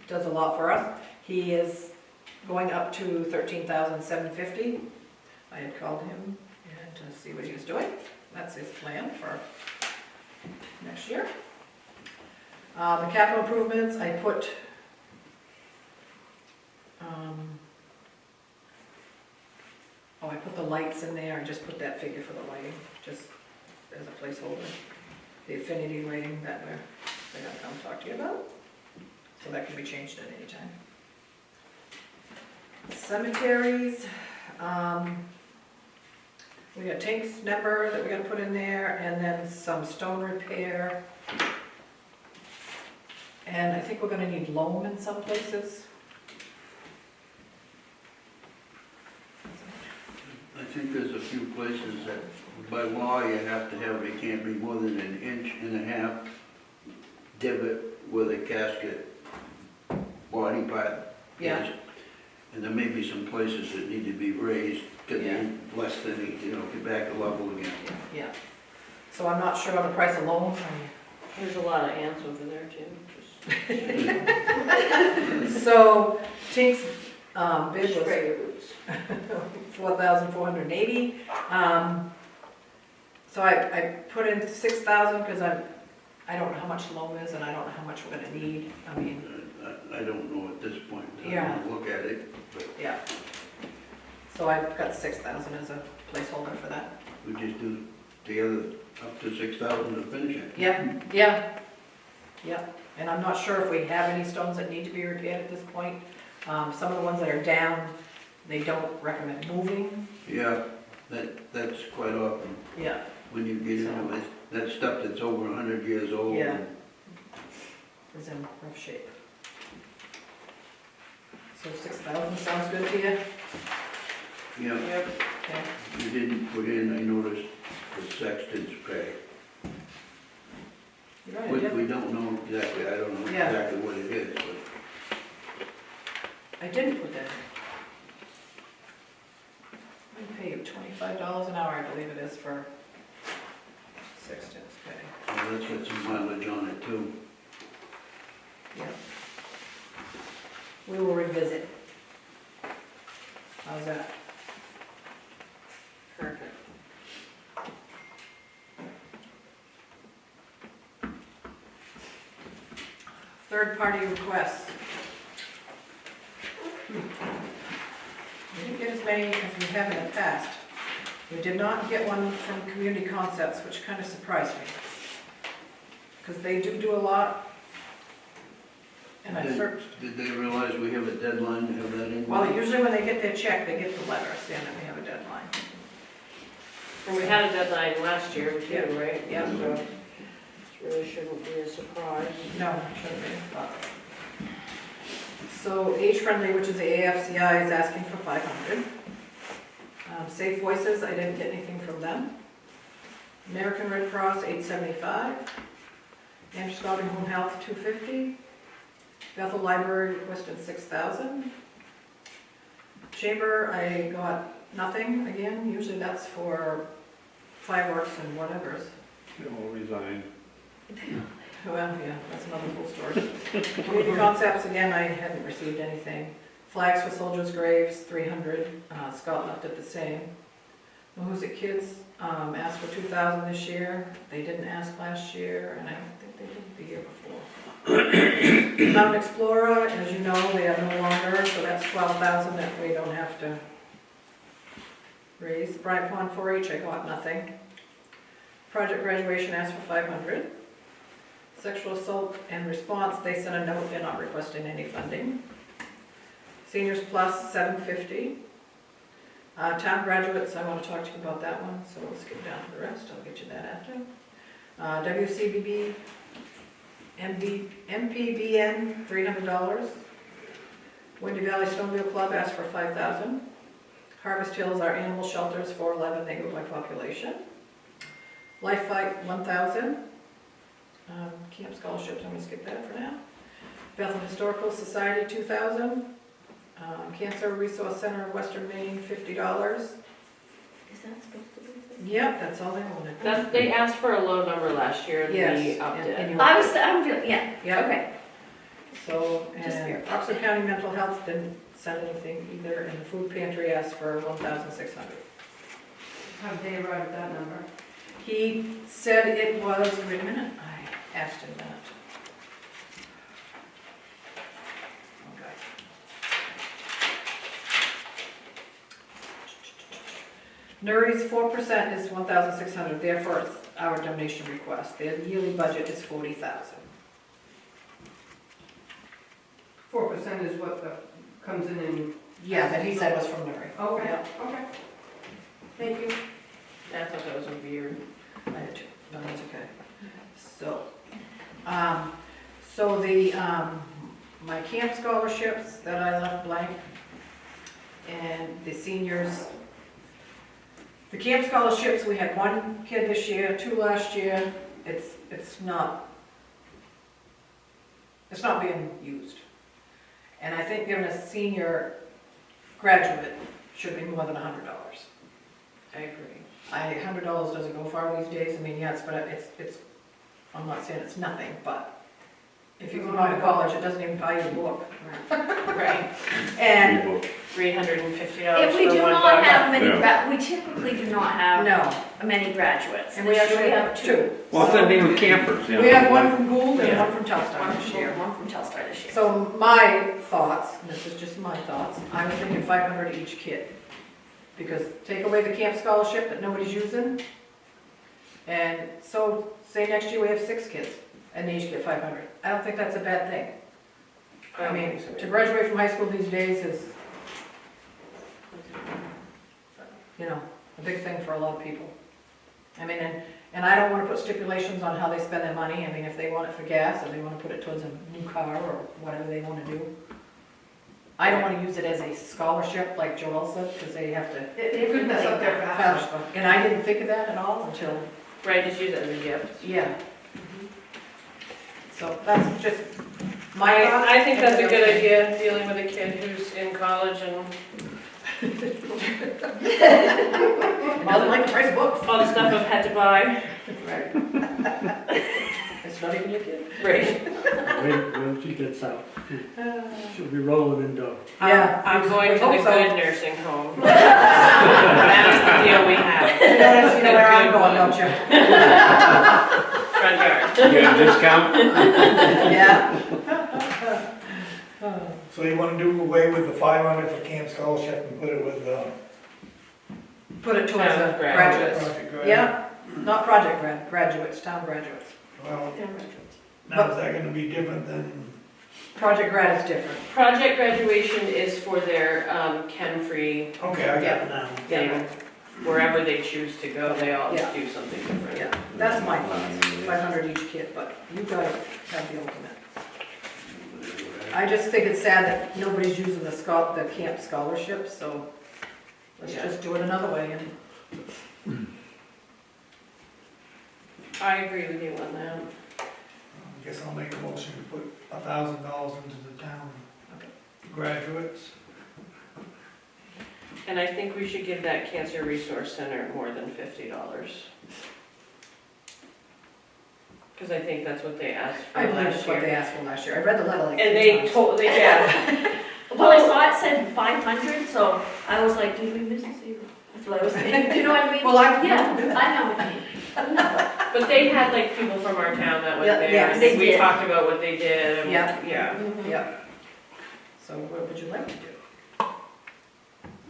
Speaker 8: Does a lot for us. He is going up to $13,750. I had called him and to see what he was doing. That's his plan for next year. The capital improvements, I put I put the lights in there. I just put that figure for the lighting, just as a placeholder. The affinity lighting that they're gonna come talk to you about. So that can be changed at any time. Cemeteries, we got Tink's number that we gotta put in there, and then some stone repair. And I think we're gonna need loam in some places.
Speaker 11: I think there's a few places that by law you have to have, it can't be more than 1.5 inch divot with a casket body part.
Speaker 8: Yeah.
Speaker 11: is. And there may be some places that need to be raised to
Speaker 8: Yeah.
Speaker 11: be less than, get back to level again.
Speaker 8: Yeah. So I'm not sure on the price of loam.
Speaker 2: There's a lot of ants over there too.
Speaker 8: So Tink's bid was
Speaker 2: Spray your boots.
Speaker 8: $4,480. So I put in 6,000 because I don't know how much loam is and I don't know how much we're gonna need. I mean,
Speaker 11: I don't know at this point.
Speaker 8: Yeah.
Speaker 11: I'll look at it, but
Speaker 8: yeah. So I've got 6,000 as a placeholder for that.
Speaker 11: we just do the other up to 6,000 to finish it.
Speaker 8: Yeah. And I'm not sure if we have any stones that need to be repaired at this point. Some of the ones that are down, they don't recommend moving.
Speaker 11: Yeah, that's quite often
Speaker 8: Yeah.
Speaker 11: when you get into it. That stuff that's over 100 years old.
Speaker 8: Yeah. Is in rough shape. So 6,000 sounds good to you?
Speaker 11: Yeah,
Speaker 2: Yep.
Speaker 8: Okay.
Speaker 11: you didn't put in, I noticed, the sexton's pay.
Speaker 8: You're right, I
Speaker 11: We
Speaker 8: did.
Speaker 11: don't know exactly, I don't know
Speaker 8: Yeah.
Speaker 11: exactly what it is, but
Speaker 8: I didn't put that in. I pay you $25 an hour, I believe it is, for sexton's pay.
Speaker 11: that's got some mileage on it too.
Speaker 8: Yeah. We will revisit. How's that?
Speaker 2: Perfect.
Speaker 8: Third-party requests. We didn't get as many as we have in the past. We did not get one from Community Concepts, which kind of surprised me. Because they do a lot. And I searched.
Speaker 11: Did they realize we have a deadline to have that in?
Speaker 8: Well, usually when they get their check, they get the letter saying that we have a deadline.
Speaker 2: And we had a deadline last year too, right?
Speaker 8: Yeah.
Speaker 2: So it really shouldn't be a surprise.
Speaker 8: No, it shouldn't be. But- So Age Friendly, which is the AFCI, is asking for 500. Safe Voices, I didn't get anything from them. American Red Cross, 875. Androscoggin Home Health, 250. Bethel Library requested 6,000. Chamber, I got nothing again. Usually that's for fireworks and whatevers.
Speaker 9: They will resign.
Speaker 8: Well, yeah, that's another whole story. Community Concepts, again, I hadn't received anything. Flags for Soldiers' Graves, 300. Scott left it the same. Mahoosic Kids asked for 2,000 this year. They didn't ask last year, and I don't think they did the year before. Mountain Explorer, as you know, they are no longer, so that's 12,000 that we don't have to raise. Bryant Pond 4-H, I got nothing. Project Graduation asked for 500. Sexual Assault and Response, they sent a note, they're not requesting any funding. Seniors Plus, 750. Town Graduates, I want to talk to you about that one, so we'll skip down to the rest, I'll get you that after. WCBB, MPBN, $300. Windy Valley Snowmobile Club asked for $5,000. Harvest Hills, our animal shelter is $411, they go by population. Life Fight, $1,000. Camp scholarships, I'm gonna skip that for now. Bethel Historical Society, $2,000. Cancer Resource Center of Western Maine, $50.
Speaker 10: Is that supposed to be?
Speaker 8: Yep, that's all they wanted.
Speaker 2: They asked for a low number last year and
Speaker 8: Yes,
Speaker 2: we upped
Speaker 8: and
Speaker 2: it.
Speaker 8: you-
Speaker 10: I'm yeah,
Speaker 8: Yep.
Speaker 10: okay.
Speaker 8: So,
Speaker 10: Just
Speaker 8: and
Speaker 10: fair.
Speaker 8: Oxford County Mental Health didn't send anything either, and the food pantry asked for $1,600.
Speaker 6: How did they arrive at that number?
Speaker 8: He said it was, wait a minute, I asked him that. Okay. NEWRY's 4% is $1,600, therefore it's our donation request. Their yearly budget is $40,000.
Speaker 6: 4% is what comes in.
Speaker 8: Yeah, that he said was from NEWRY.
Speaker 6: Okay,
Speaker 8: Yeah.
Speaker 6: okay. Thank you.
Speaker 2: I thought that was weird.
Speaker 8: I did too, but that's okay. So the, my camp scholarships that I left blank, and the seniors, the camp scholarships, we had 1 kid this year, 2 last year, it's not being used. And I think giving a senior graduate should be more than $100.
Speaker 2: I agree.
Speaker 8: $100 doesn't go far these days, I mean, yes, but it's, I'm not saying it's nothing, but if you go to college, it doesn't even buy you a book.
Speaker 2: Right.
Speaker 8: And,
Speaker 2: $350
Speaker 10: If we
Speaker 2: for
Speaker 10: do
Speaker 2: one
Speaker 10: not
Speaker 2: book.
Speaker 10: have many,
Speaker 9: Yeah.
Speaker 10: We typically do not have
Speaker 8: no,
Speaker 10: many graduates.
Speaker 8: and we
Speaker 10: This year
Speaker 8: actually have 2.
Speaker 9: Well, it's that name of campers, you know.
Speaker 8: We have 1 from Gould and
Speaker 2: Yeah.
Speaker 8: 1 from Telstar
Speaker 10: One
Speaker 8: this year.
Speaker 10: one from Telstar this year.
Speaker 8: So my thoughts, and this is just my thoughts, I was thinking $500 each kid. Because take away the camp scholarship that nobody's using, and so say next year we have 6 kids, and they each get $500. I don't think that's a bad thing. I mean, to graduate from high school these days is, you know, a big thing for a lot of people. I mean, and I don't wanna put stipulations on how they spend their money. I mean, if they want it for gas, or they wanna put it towards a new car, or whatever they wanna do. I don't wanna use it as a scholarship, like Joel said, because they have to
Speaker 6: They could mess up their fast.
Speaker 8: finish. And I didn't think of that at all until,
Speaker 2: Right, just use it as a gift.
Speaker 8: yeah. So that's just my thoughts.
Speaker 2: I think that's a good idea, dealing with a kid who's in college and
Speaker 8: Doesn't like the price of books.
Speaker 2: all the stuff I've had to buy.
Speaker 8: Right. It's not even your kid.
Speaker 2: Right.
Speaker 5: When she gets out, she'll be rolling in dough.
Speaker 8: Yeah.
Speaker 2: I'm going to the
Speaker 8: Hope so.
Speaker 2: good nursing home. That's the deal we have.
Speaker 8: You know where I'm going, don't you?
Speaker 2: Front yard.
Speaker 9: You get a discount?
Speaker 8: Yeah.
Speaker 1: So you wanna do away with the 500 for camp scholarship and put it with,
Speaker 8: Put it towards
Speaker 2: Town
Speaker 8: the
Speaker 2: graduates.
Speaker 8: graduates.
Speaker 1: project grad?
Speaker 8: Yeah, not project graduates, town graduates.
Speaker 1: Well, now is that gonna be different than,
Speaker 8: Project grad is different.
Speaker 2: Project graduation is for their chem-free
Speaker 1: okay, I got it now.
Speaker 2: thing. Wherever they choose to go, they all
Speaker 8: Yeah.
Speaker 2: do something different.
Speaker 8: Yeah, that's my thoughts, 500 each kid, but you guys have the ultimate. I just think it's sad that nobody's using the camp scholarship, so let's
Speaker 2: Yeah.
Speaker 8: just do it another way. And
Speaker 2: I agree with you on that.
Speaker 1: I guess I'll make a motion to put $1,000 into the town graduates.
Speaker 2: And I think we should give that Cancer Resource Center more than $50. Because I think that's what they asked for
Speaker 8: I believe
Speaker 2: last
Speaker 8: that's what they
Speaker 2: year.
Speaker 8: asked for last year. I read the letter like
Speaker 2: And
Speaker 8: 3
Speaker 2: they
Speaker 8: times.
Speaker 2: told, yeah,
Speaker 10: Well, I saw it said 500, so I was like, did we miss a zero? That's what I was thinking, do you know what I mean?
Speaker 8: Well, I
Speaker 10: Yeah,
Speaker 8: don't do that.
Speaker 10: I know what you mean.
Speaker 2: but they had like people from our town that went
Speaker 8: Yeah,
Speaker 2: there.
Speaker 8: yes,
Speaker 2: and
Speaker 10: they
Speaker 2: we
Speaker 10: did.
Speaker 2: talked about what they did. And
Speaker 8: Yeah.
Speaker 2: Yeah.
Speaker 8: Yep. So what would you like to do?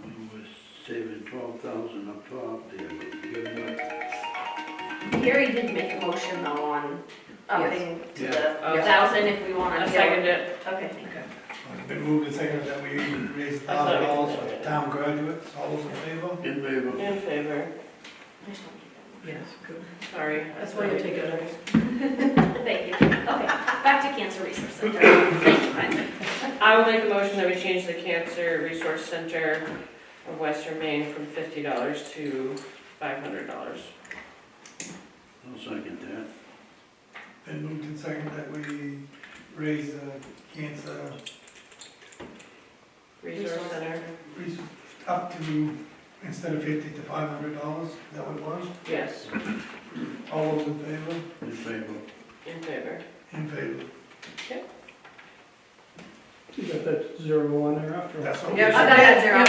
Speaker 11: We was saving 12,000 up top there, but give them up.
Speaker 10: Gary did make a motion though on upping to
Speaker 11: Yeah.
Speaker 10: the
Speaker 2: Yeah.
Speaker 10: 1,000 if we want
Speaker 2: I
Speaker 10: to.
Speaker 2: seconded it.
Speaker 10: Okay, thank you.
Speaker 1: It's been moved and seconded that we raise $1,000 for town graduates. All those in favor?
Speaker 11: In favor.
Speaker 2: In favor.
Speaker 10: I just want to get that
Speaker 8: Yes, good.
Speaker 2: Sorry.
Speaker 8: That's why you take it out.
Speaker 10: Thank you. Okay, back to Cancer Resource Center. Thank you, Brenda.
Speaker 2: I will make a motion that we change the Cancer Resource Center of Western Maine from $50 to $500.
Speaker 11: I'll second that.
Speaker 1: Been moved and seconded that we raise the cancer
Speaker 2: Resource Center,
Speaker 1: up to, instead of $50 to $500, is that what it was?
Speaker 2: yes,
Speaker 1: All those in favor?
Speaker 11: In favor.
Speaker 2: in favor.
Speaker 1: In favor.
Speaker 5: You got that 0 on there after.
Speaker 1: That's what we
Speaker 8: Yeah,
Speaker 1: said.
Speaker 8: I got zero.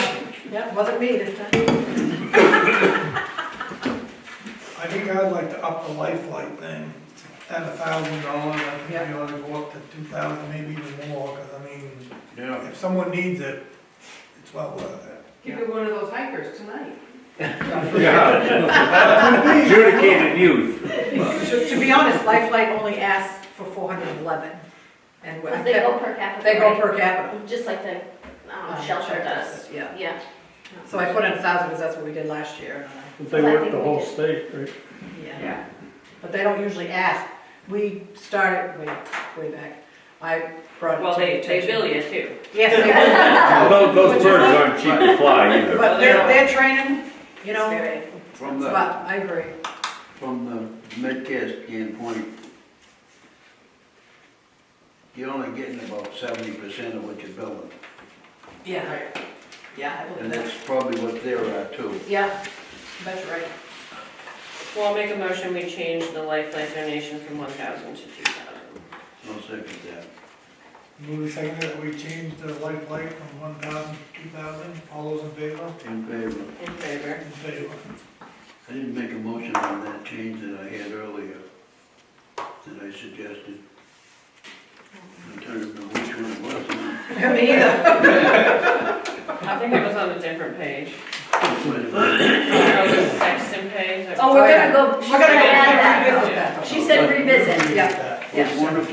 Speaker 8: Yeah, wasn't me this time.
Speaker 1: I think I'd like to up the life flight thing at $1,000. I think
Speaker 8: Yeah.
Speaker 1: we ought to go up to 2,000, maybe even more, because I mean,
Speaker 11: Yeah.
Speaker 1: if someone needs it, it's well worth it.
Speaker 6: You could be one of those hikers tonight.
Speaker 9: Yeah. Adjudicated youth.
Speaker 8: To be honest, Lifeline only asks for 411. And
Speaker 10: Because they go per capita.
Speaker 8: They go
Speaker 10: right?
Speaker 8: per capita.
Speaker 10: Just like the shelter does.
Speaker 8: Yeah.
Speaker 10: Yeah.
Speaker 8: So I put in 1,000 because that's what we did last year.
Speaker 5: But they work the whole state, right?
Speaker 8: Yeah. But they don't usually ask. We started way back. I brought it
Speaker 2: Well,
Speaker 8: to
Speaker 2: they
Speaker 8: attention.
Speaker 2: bill you too.
Speaker 8: Yes, they
Speaker 9: Those birds aren't cheap to fly
Speaker 8: do.
Speaker 9: either.
Speaker 8: But they're training, you know,
Speaker 11: From
Speaker 8: but
Speaker 11: the,
Speaker 8: I agree.
Speaker 11: from the Medicare standpoint, you're only getting about 70% of what you're billing.
Speaker 8: Yeah. Yeah, I believe
Speaker 11: And
Speaker 8: that.
Speaker 11: that's probably what they're at too.
Speaker 8: Yeah, that's right.
Speaker 2: Well, I'll make a motion, we change the lifeline donation from 1,000 to 2,000.
Speaker 11: I'll second that.
Speaker 1: Moved and seconded that we change the life flight from 1,000 to 2,000. All those in favor?
Speaker 11: In favor.
Speaker 2: In favor.
Speaker 1: In favor.
Speaker 11: I didn't make a motion on that change that I had earlier, that I suggested. I'm trying to remember which one it was now.
Speaker 8: Me either.
Speaker 2: I think it was on a different page.
Speaker 11: Wait a minute.
Speaker 2: Oh, the Sexton page.
Speaker 10: Oh, we're gonna go, she's
Speaker 8: We're
Speaker 10: gonna
Speaker 8: gonna
Speaker 10: add
Speaker 8: revisit
Speaker 10: that.
Speaker 8: that.
Speaker 10: She said revisit.
Speaker 8: Yeah,
Speaker 11: There's one of,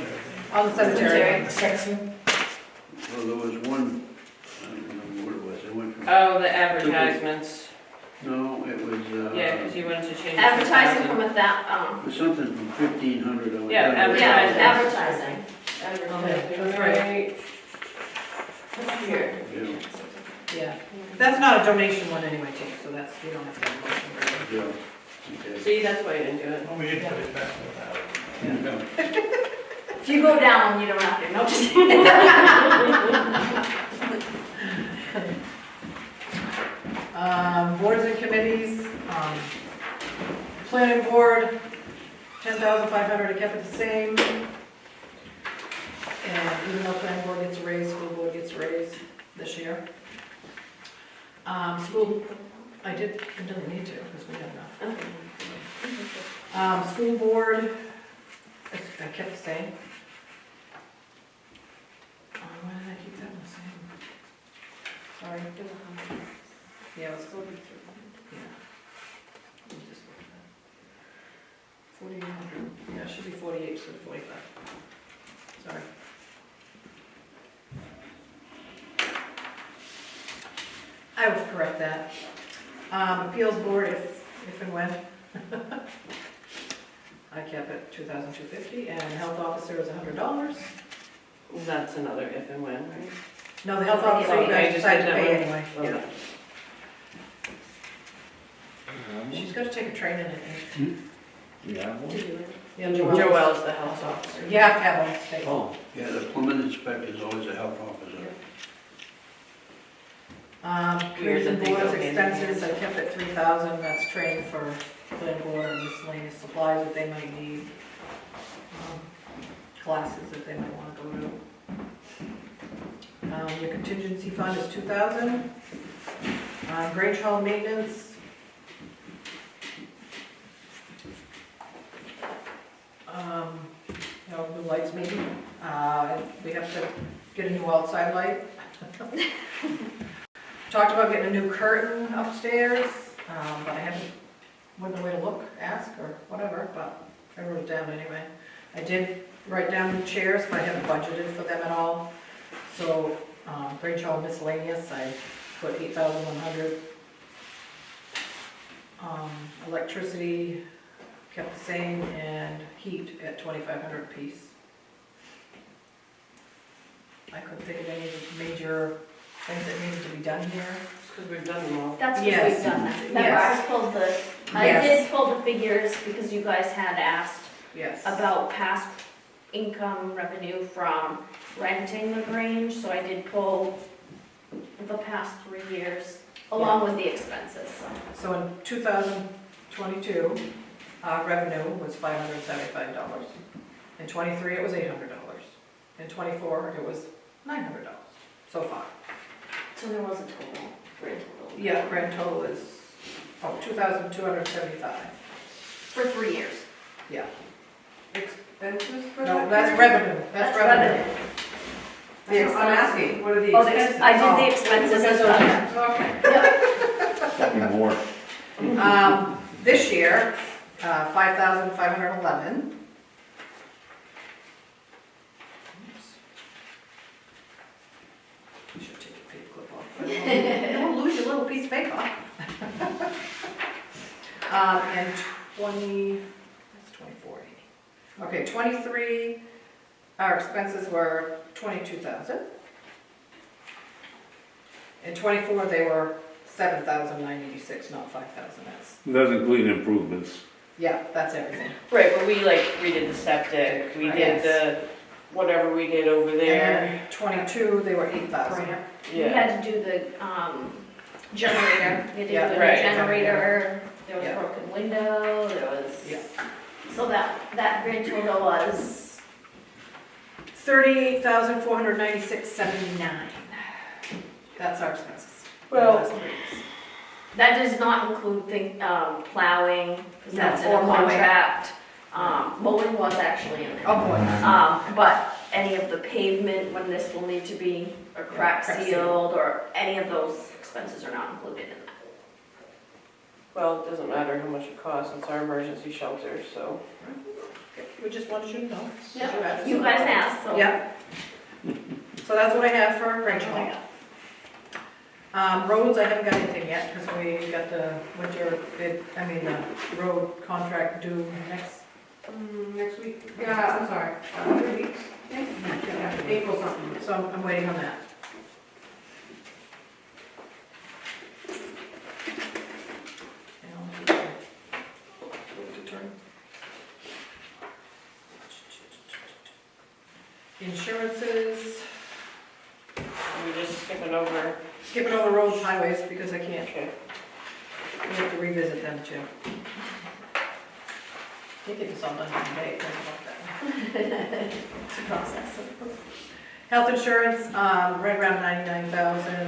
Speaker 8: on the cemetery.
Speaker 1: The section?
Speaker 11: well, there was one, I don't remember what it was, it went from,
Speaker 2: Oh, the advertisements.
Speaker 11: no, it was,
Speaker 2: Yeah, because you wanted to change it to
Speaker 10: Advertising
Speaker 2: 1,000.
Speaker 10: from
Speaker 11: it was something from 1,500 or.
Speaker 2: Yeah,
Speaker 10: Yeah,
Speaker 2: advertising.
Speaker 10: advertising.
Speaker 8: That's right.
Speaker 2: Right here.
Speaker 11: Yeah,
Speaker 8: Yeah. That's not a donation one anyway, too, so that's, you don't have to have a motion for it.
Speaker 11: yeah, okay.
Speaker 2: See, that's why you didn't do it.
Speaker 1: Oh, we did put it back with that.
Speaker 11: Yeah.
Speaker 10: If you go down, you don't have to, no, just.
Speaker 8: Boards and committees, planning board, 10,500, I kept it the same. And even though planning board gets a raise, school board gets a raise this year. School, I didn't need to, because we have enough. School board, I kept the same. Why did I keep that the same? Sorry. Yeah, let's go. Yeah. Let me just look at that. 4,800, yeah, it should be 48 instead of 45. Sorry. I will correct that. Appeals board, if and when. I kept it 2,250, and health officer is $100.
Speaker 2: That's another if and when, right?
Speaker 8: No, the health officer, you
Speaker 2: Okay,
Speaker 8: guys
Speaker 2: just
Speaker 8: decide
Speaker 2: did
Speaker 8: to
Speaker 2: that
Speaker 8: pay
Speaker 2: one.
Speaker 8: anyway. Yeah.
Speaker 2: Okay.
Speaker 8: She's got to take a training, I think.
Speaker 9: Yeah.
Speaker 8: Yeah,
Speaker 2: Joelle's the health officer.
Speaker 8: You have to have one state.
Speaker 9: Oh,
Speaker 11: Yeah, the plumbing inspector is always a health officer.
Speaker 8: Committees and
Speaker 2: that they go
Speaker 8: boards
Speaker 2: hand in hand.
Speaker 8: expenses, I kept it 3,000, that's training for planning board and miscellaneous supplies that they might need. Classes that they might want to go to. Your contingency fund is 2,000. Grange Hall maintenance. You know, the lights maybe, we have to get a new outside light. Talked about getting a new curtain upstairs, but I haven't, wasn't a way to look, ask, or whatever, but I wrote it down anyway. I did write down chairs, but I haven't budgeted for them at all. So, Grange Hall miscellaneous, I put 8,100. Electricity kept the same, and heat at 2,500 apiece. I couldn't think of any of the major things that needed to be done here.
Speaker 2: Because we've done them all.
Speaker 10: That's because
Speaker 8: Yes.
Speaker 10: we've done that. Remember,
Speaker 8: Yes.
Speaker 10: I pulled I
Speaker 8: Yes.
Speaker 10: did pull the figures because you guys had asked
Speaker 8: Yes.
Speaker 10: about past income revenue from renting the Grange, so I did pull the past 3 years, along with the expenses, so.
Speaker 8: So in 2022, revenue was $575. In '23, it was $800. In '24, it was $900 so far.
Speaker 10: So there was a total, grand total.
Speaker 8: Yeah, grand total is, 2,275.
Speaker 10: For 3 years.
Speaker 8: Yeah.
Speaker 6: Expenses for that?
Speaker 8: No, that's revenue, that's revenue.
Speaker 6: I'm asking, what are the
Speaker 10: Oh,
Speaker 6: expenses?
Speaker 10: I did the expenses as well.
Speaker 6: Okay.
Speaker 9: Something more.
Speaker 8: This year, 5,511. You should take your paper clip off. Don't lose your little piece of paper. And 20, that's 2480. Okay, 23, our expenses were 22,000. In 24, they were 7,986, not 5,000, that's,
Speaker 9: That's including improvements.
Speaker 8: yeah, that's everything.
Speaker 2: Right, but we like redid the septic, we did
Speaker 8: Yes.
Speaker 2: the, whatever we did over there.
Speaker 8: And then 22, they were 8,000.
Speaker 10: We
Speaker 2: Yeah,
Speaker 10: had to do the, generator, we had to
Speaker 8: Yeah,
Speaker 10: do the
Speaker 2: right.
Speaker 10: generator, there was a
Speaker 8: Yeah.
Speaker 10: broken window, there was.
Speaker 8: Yeah.
Speaker 10: So that grand total was,
Speaker 8: 38,496.79. That's our expenses.
Speaker 2: Well-
Speaker 8: That's the rates.
Speaker 10: that does not include plowing, because
Speaker 8: No,
Speaker 10: that's in
Speaker 8: or
Speaker 10: a
Speaker 8: mowing.
Speaker 10: contract. Mowing was actually in there.
Speaker 8: Oh, boy.
Speaker 10: But any of the pavement, when this will need to be or crack
Speaker 8: crack
Speaker 10: sealed, or any of those expenses are not included in that.
Speaker 2: well, it doesn't matter how much it costs, it's our emergency shelter, so.
Speaker 8: We just wanted you to know.
Speaker 10: Yeah, you guys asked, so.
Speaker 8: Yeah. So that's what I have for Rachel. Roads, I haven't got anything yet, because we got the winter bid, the road contract due next.
Speaker 6: Next week, yeah, I'm sorry, 3 weeks, I think. Yeah, April something.
Speaker 8: So I'm waiting on that. Insurances,
Speaker 2: We're just skipping over.
Speaker 8: skipping over roads, highways, because I can't,
Speaker 2: Okay.
Speaker 8: we have to revisit them too. They think it's all done in a day, it doesn't work that way.
Speaker 10: It's a process.
Speaker 8: Health insurance, right around 99,000.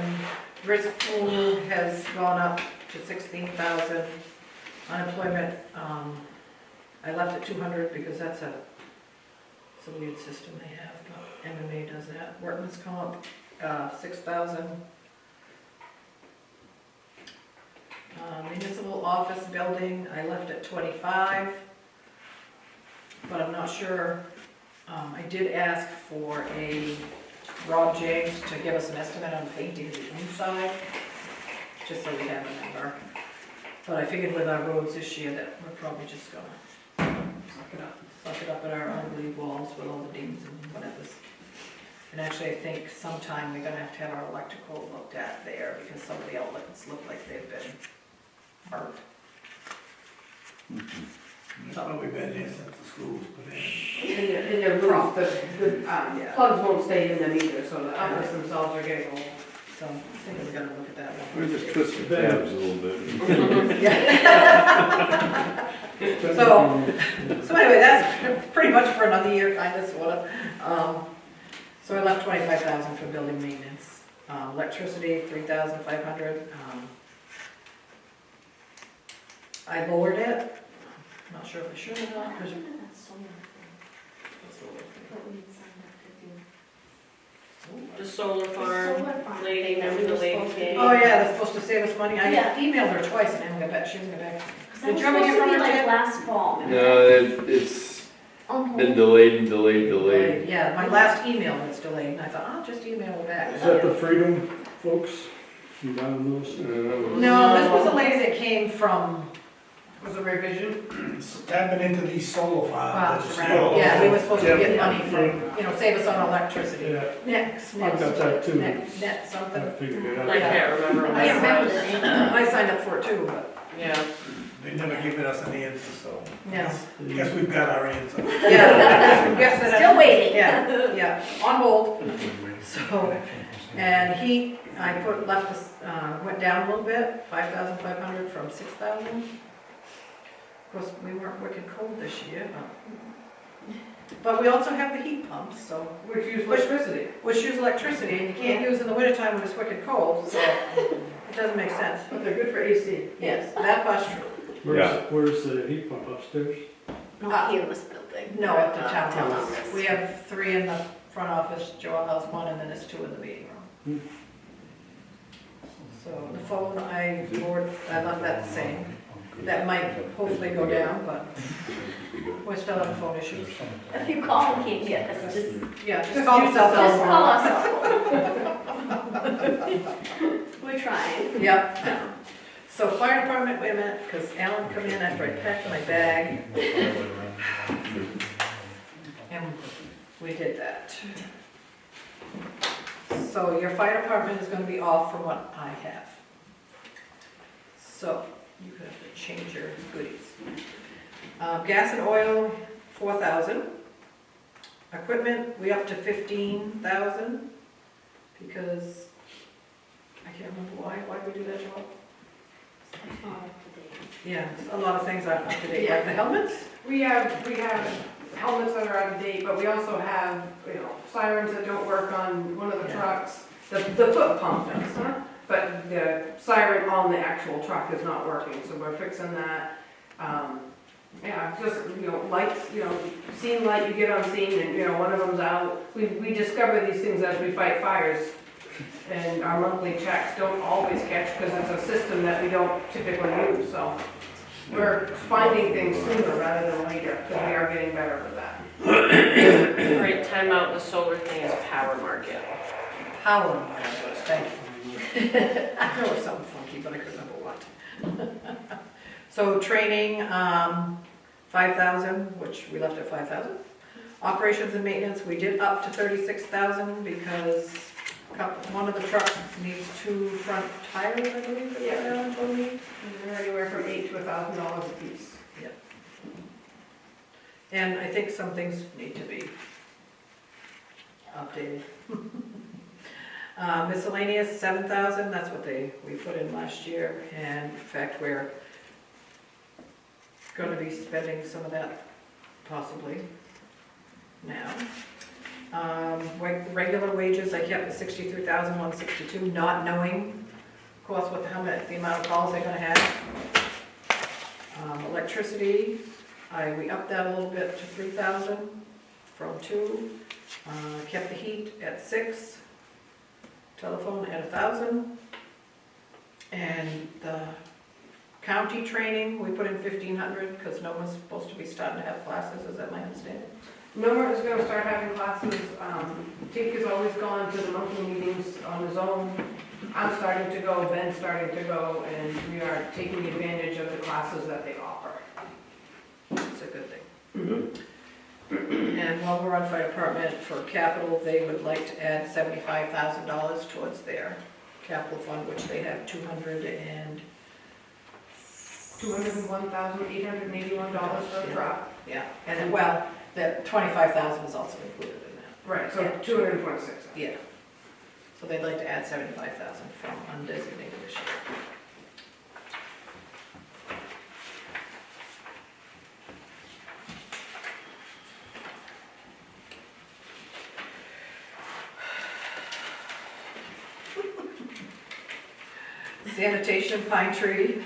Speaker 8: Risk pool has gone up to 16,000. Unemployment, I left at 200 because it's a weird system they have, but MMA does that. Workman's comp, 6,000. Municipal office building, I left at 25, but I'm not sure. I did ask for Rob James to give us an estimate on painting the inside, just so we have a number. But I figured with our roads this year that we're probably just gonna suck it up at our ugly walls with all the dings and whatevers. And actually, I think sometime we're gonna have to have our electrical looked at there, because some of the outlets look like they've been burnt.
Speaker 1: It's probably been there since the schools put in.
Speaker 6: And they're roof, the
Speaker 8: Yeah.
Speaker 6: plugs won't stay in them either, so the outlets themselves are getting old.
Speaker 8: So I think we're gonna look at that one.
Speaker 9: We just twist the tabs a little bit.
Speaker 8: So anyway, that's pretty much for another year, kind of, sort of. So I left 25,000 for building maintenance. Electricity, 3,500. I lowered it. Not sure if I should or not, because
Speaker 2: The solar farm,
Speaker 10: Solar farm.
Speaker 2: lady, remember the lady came?
Speaker 8: oh yeah, that's supposed to save us money. I
Speaker 10: Yeah.
Speaker 8: emailed her twice and I haven't got back. She hasn't got back.
Speaker 10: Because that
Speaker 8: Did
Speaker 10: was
Speaker 8: you ever hear
Speaker 10: supposed to
Speaker 8: from
Speaker 10: be
Speaker 8: her,
Speaker 10: like
Speaker 8: Ted?
Speaker 10: last fall.
Speaker 4: No, it's
Speaker 10: On
Speaker 4: been
Speaker 10: hold.
Speaker 4: delayed and delayed, delayed.
Speaker 8: Yeah, my last email was delayed, and I thought, I'll just email her back.
Speaker 5: Is that the Freedom folks? You got those?
Speaker 8: No, this was a lady that came from
Speaker 6: Was a revision?
Speaker 1: Tapping into these solar farms.
Speaker 8: Farms around. Yeah, we were supposed to get money from, save us on electricity.
Speaker 5: Yeah,
Speaker 8: Next,
Speaker 5: I've got that too.
Speaker 8: net something.
Speaker 5: I figured it
Speaker 2: I
Speaker 5: out.
Speaker 2: can't remember.
Speaker 8: I remember this. I signed up for it too, but,
Speaker 2: Yeah,
Speaker 1: They never given us an answer, so.
Speaker 8: yeah.
Speaker 1: Guess we've got our answer.
Speaker 8: Yeah, guess that.
Speaker 10: Still waiting.
Speaker 8: Yeah, yeah, on hold. So, and heat, I went down a little bit, 5,500 from 6,000. Of course, we weren't wicked cold this year, but we also have the heat pumps, so,
Speaker 6: Which use electricity.
Speaker 8: which use electricity, and you can't use in the wintertime when it's wicked cold, so it doesn't make sense.
Speaker 6: But they're good for AC.
Speaker 8: Yes, that part's true.
Speaker 5: Where's the heat pump upstairs?
Speaker 10: Not here in this building.
Speaker 8: No, at the
Speaker 10: Town
Speaker 8: town office.
Speaker 10: office.
Speaker 8: We have 3 in the front office, Joel has 1, and then there's 2 in the meeting room. So the phone, I left that the same. That might hopefully go down, but we're still having phone issues.
Speaker 10: If you call and can't get us, just
Speaker 8: Yeah, just call the cell
Speaker 10: Just
Speaker 8: phone.
Speaker 10: call us. We're trying.
Speaker 8: Yep. So fire department, wait a minute, because Alan come in after I packed my bag. And we did that. So your fire department is gonna be off from what I have. So you have to change your goodies. Gas and oil, 4,000. Equipment, we up to 15,000, because I can't remember why we do that, Joel? Yeah, a lot of things aren't up to date, like the helmets?
Speaker 6: We have helmets that are out of date, but we also have, sirens that don't work on one of the trucks. The foot pump does, but the siren on the actual truck is not working, so we're fixing that. Just, lights, scene light, you get on scene and, one of them's out. We discover these things as we fight fires. And our monthly checks don't always catch because it's a system that we don't typically use, so. We're finding things sooner rather than later, because we are getting better with that.
Speaker 2: all right, time out, the solar thing is power market.
Speaker 8: Power market, thank you. I know it's something funky, but I couldn't remember what. So training, 5,000, which we left at 5,000. Operations and maintenance, we did up to 36,000 because one of the trucks needs 2 front tires, I believe, is what Alan told me.
Speaker 6: They're anywhere from $8,000 to $1,000 a piece.
Speaker 8: And I think some things need to be updated. Miscellaneous, 7,000, that's what we put in last year, and in fact, we're gonna be spending some of that possibly now. Regular wages, I kept the 63,162, not knowing, of course, the amount of calls they're gonna have. Electricity, we upped that a little bit to 3,000 from 2. Kept the heat at 6. Telephone at 1,000. And the county training, we put in 1,500 because no one's supposed to be starting to have classes, is that my understanding?
Speaker 6: Miller is gonna start having classes. Tink has always gone to the monthly meetings on his own. I'm starting to go, Ben's starting to go, and we are taking advantage of the classes that they offer.
Speaker 8: It's a good thing. And while we're on fire department, for capital, they would like to add $75,000 towards their capital fund, which they have
Speaker 6: $201,881 for a truck.
Speaker 8: Yeah, and then, well, the 25,000 is also included in that.
Speaker 6: Right, so 226.
Speaker 8: Yeah. So they'd like to add 75,000 from undesignated this year. Sanitation, Pine Tree,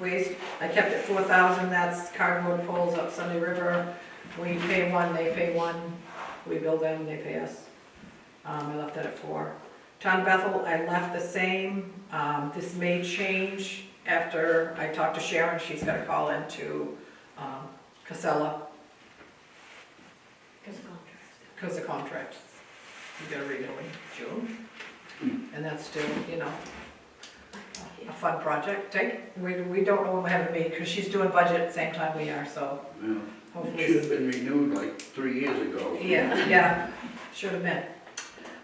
Speaker 8: waste, I kept it 4,000, that's cardboard poles up Sunday River. We pay 1, they pay 1, we bill them, they pay us. I left that at 4. Town of Bethel, I left the same. This may change after I talk to Sharon, she's gonna call into Casella, because the contract, you gotta renew in June. And that's still, a fun project. We don't know when we're having a meeting, because she's doing budget at the same time we are, so
Speaker 11: Yeah. It
Speaker 8: hopefully.
Speaker 11: should have been renewed like 3 years ago.
Speaker 8: Yeah, should have been.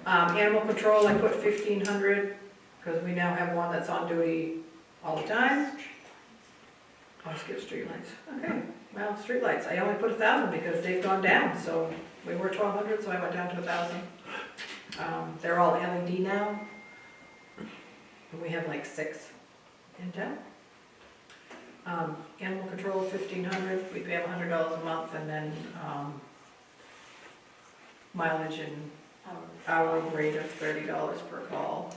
Speaker 8: Animal control, I put 1,500, because we now have one that's on duty all the time. I'll skip streetlights. Okay, well, streetlights, I only put 1,000 because they've gone down, so we were 1,200, so I went down to 1,000. They're all LED now. And we have like 6 in town. Animal control, 1,500, we pay them $100 a month, and then, mileage and hour rate of $30 per call,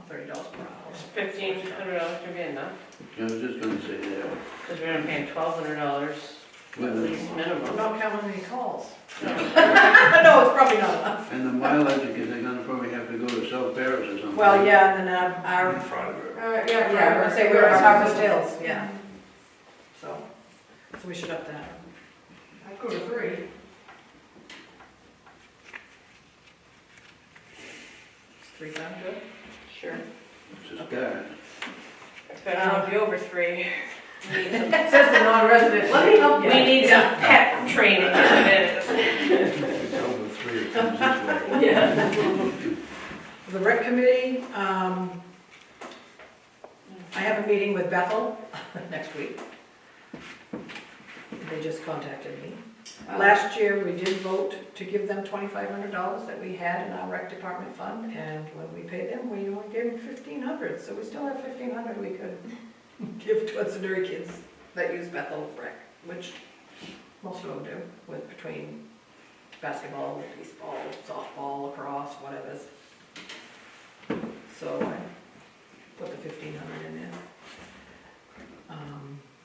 Speaker 8: $30 per hour.
Speaker 2: $1,500 to be enough,
Speaker 11: I was just gonna say that.
Speaker 2: because we're gonna pay $1,200 at least
Speaker 8: I'm
Speaker 2: minimum.
Speaker 8: not counting any calls. No, it's probably not enough.
Speaker 11: And the mileage, because they're gonna probably have to go to South Paris or something.
Speaker 8: Well, yeah, and then our, yeah, we're gonna say we're at Harvest Hills, yeah. So we should up that.
Speaker 6: I go to 3.
Speaker 8: Is 3 sound good?
Speaker 2: Sure.
Speaker 11: It's just that.
Speaker 2: It's better not be over 3. We need some,
Speaker 6: It says the non-resident, let me help you.
Speaker 2: we need some pet training if it is.
Speaker 11: It's over 3, it comes this way.
Speaker 2: Yeah.
Speaker 8: The rec committee, I have a meeting with Bethel next week. They just contacted me. Last year, we did vote to give them $2,500 that we had in our rec department fund, and when we paid them, we only gave them $1,500, so we still have $1,500 we could give towards the NEWRY kids that use Bethel rec, which most of them do, with between basketball, baseball, softball, lacrosse, whatever. So I put the $1,500 in there.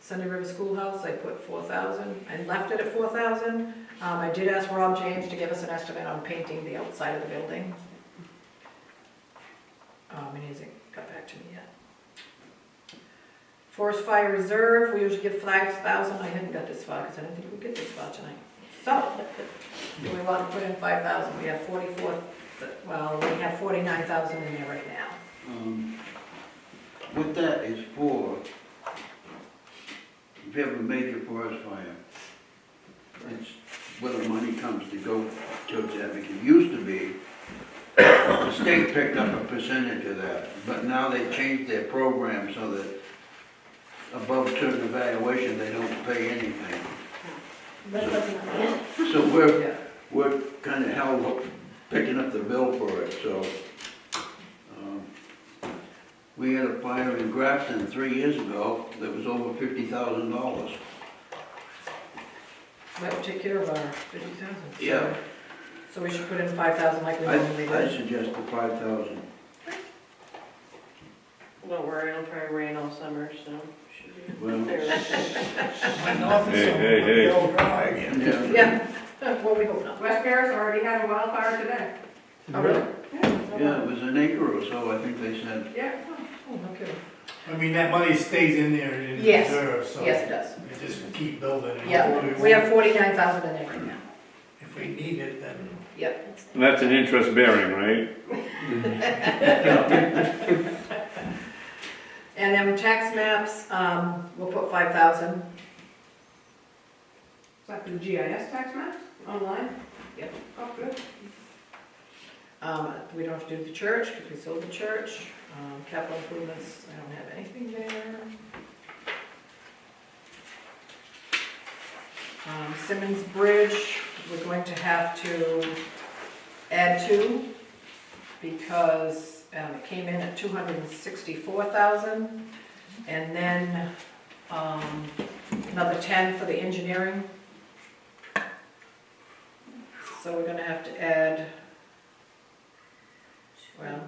Speaker 8: Sunday River Schoolhouse, I put 4,000. I left it at 4,000. I did ask Rob James to give us an estimate on painting the outside of the building. And he hasn't got back to me yet. Forest Fire Reserve, we usually give 5,000. I hadn't got this far because I didn't think we'd get this far tonight. So, do we want to put in 5,000? We have 44, well, we have 49,000 in there right now.
Speaker 11: What that is for, if you have a major forest fire, it's where the money comes to go towards that, because it used to be, the state picked up a percentage of that, but now they changed their program so that above certain evaluation, they don't pay anything. So we're kind of held up picking up the bill for it, so. We had a fire in Grafton 3 years ago that was over $50,000.
Speaker 8: That would take care of our 50,000.
Speaker 11: Yeah.
Speaker 8: So we should put in 5,000 like we normally
Speaker 11: I
Speaker 8: do.
Speaker 11: suggested 5,000.
Speaker 2: Don't worry, it'll probably rain all summer, so should be.
Speaker 11: Well,
Speaker 1: My office,
Speaker 9: Hey.
Speaker 1: they'll dry again.
Speaker 11: yeah,
Speaker 8: Yeah, well, we hope not.
Speaker 6: West Paris already had a wildfire today.
Speaker 8: Oh, really?
Speaker 11: yeah, it was an acre or so, I think they said.
Speaker 6: Yeah.
Speaker 8: Oh, no kidding.
Speaker 1: I mean, that money stays in there in
Speaker 8: Yes.
Speaker 1: reserve, so.
Speaker 8: Yes, it does.
Speaker 1: You just keep building. and
Speaker 8: Yeah,
Speaker 1: hopefully
Speaker 8: we have 49,000 in there right now.
Speaker 1: If we need it, then.
Speaker 8: Yep.
Speaker 9: And that's an interest bearing, right?
Speaker 8: And then tax maps, we'll put 5,000.
Speaker 6: Is that for the GIS tax map online?
Speaker 8: Yep.
Speaker 6: Oh, good.
Speaker 8: We don't have to do the church because we sold the church. Capital improvements, I don't have anything there. Simmons Bridge, we're going to have to add to because it came in at 264,000, and then another 10 for the engineering. So we're gonna have to add, well,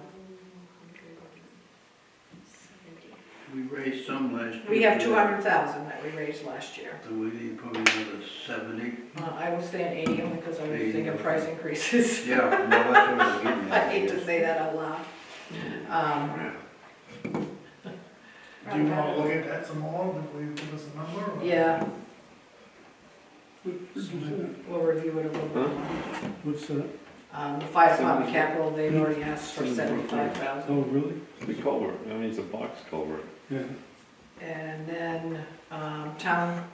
Speaker 11: We raised some last year.
Speaker 8: we have 200,000 that we raised last year.
Speaker 11: So we need probably another 70.
Speaker 8: I will stay on 80 only because I was
Speaker 11: 80,
Speaker 8: thinking
Speaker 11: okay.
Speaker 8: price increases.
Speaker 11: Yeah, well, that's what I was getting
Speaker 8: I
Speaker 11: at.
Speaker 8: hate to say that out loud.
Speaker 1: Do you wanna look at that some more, before you give us a number? or-
Speaker 8: Yeah, we'll review it a little bit more.
Speaker 5: What's that?
Speaker 8: The fire department capital, they've already asked for 75,000.
Speaker 5: Oh, really?
Speaker 9: The culvert, I mean, it's a box culvert.
Speaker 5: Yeah.
Speaker 8: And then, town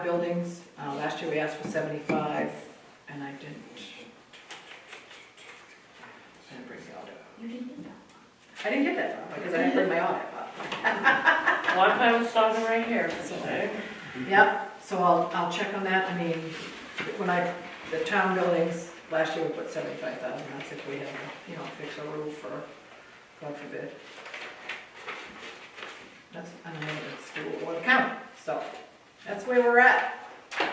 Speaker 8: buildings, last year we asked for 75, and I didn't bring the audit.
Speaker 10: You didn't do that.
Speaker 8: I didn't get that far, because I didn't bring my audit, but.
Speaker 2: Well, I'm fine with stopping right here,
Speaker 8: So-
Speaker 2: okay?
Speaker 8: Yep, so I'll check on that, I mean, the town buildings, last year we put 75,000, that's if we had to, fix a roof or, God forbid. That's, I don't know, it's school or the county, so, that's where we're at,
Speaker 5: Well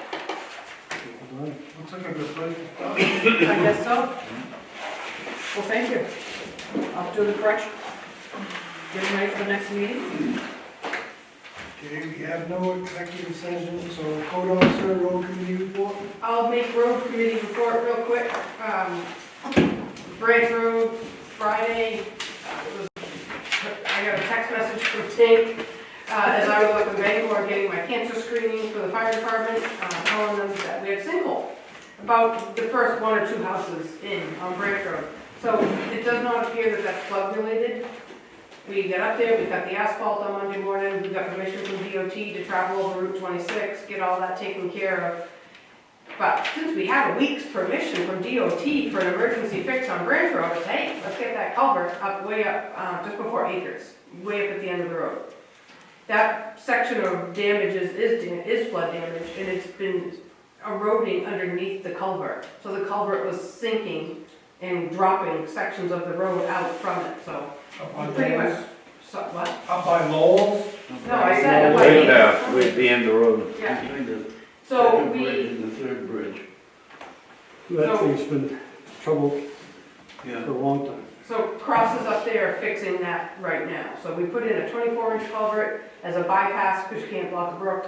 Speaker 5: done.
Speaker 1: Looks like a good place to start.
Speaker 8: I guess so. Well, thank you, I'll do the correction, get them ready for the next meeting.
Speaker 1: Okay, we have no executive session, so code officer, road committee report.
Speaker 6: I'll make road committee report real quick. Branch Road, Friday, I got a text message from Tink, as I was up in Bangor getting my cancer screening for the fire department, telling them that we had a sinkhole about the first 1 or 2 houses in on Branch Road. So it does not appear that that's flood related. We get up there, we got the asphalt on Monday morning, we got permission from DOT to travel over Route 26, get all that taken care of. But since we had a week's permission from DOT for an emergency fix on Branch Road, I said, hey, let's get that culvert up, way up, just before Acres, way up at the end of the road. That section of damages is flood damage, and it's been eroding underneath the culvert. So the culvert was sinking and dropping sections of the road out from it, so
Speaker 1: Up by
Speaker 6: pretty much,
Speaker 1: Lowell's.
Speaker 6: so, what?
Speaker 1: Up by Lowell's.
Speaker 6: No, I said,
Speaker 9: Way
Speaker 6: what?
Speaker 9: past, way at the end of the road.
Speaker 6: Yeah,
Speaker 11: Between the
Speaker 6: so
Speaker 11: second bridge
Speaker 6: we,
Speaker 11: and the third bridge.
Speaker 5: That thing's been trouble
Speaker 11: Yeah.
Speaker 5: for a long time.
Speaker 6: so Cross is up there fixing that right now. So we put in a 24-inch culvert as a bypass, because you can't block a brook.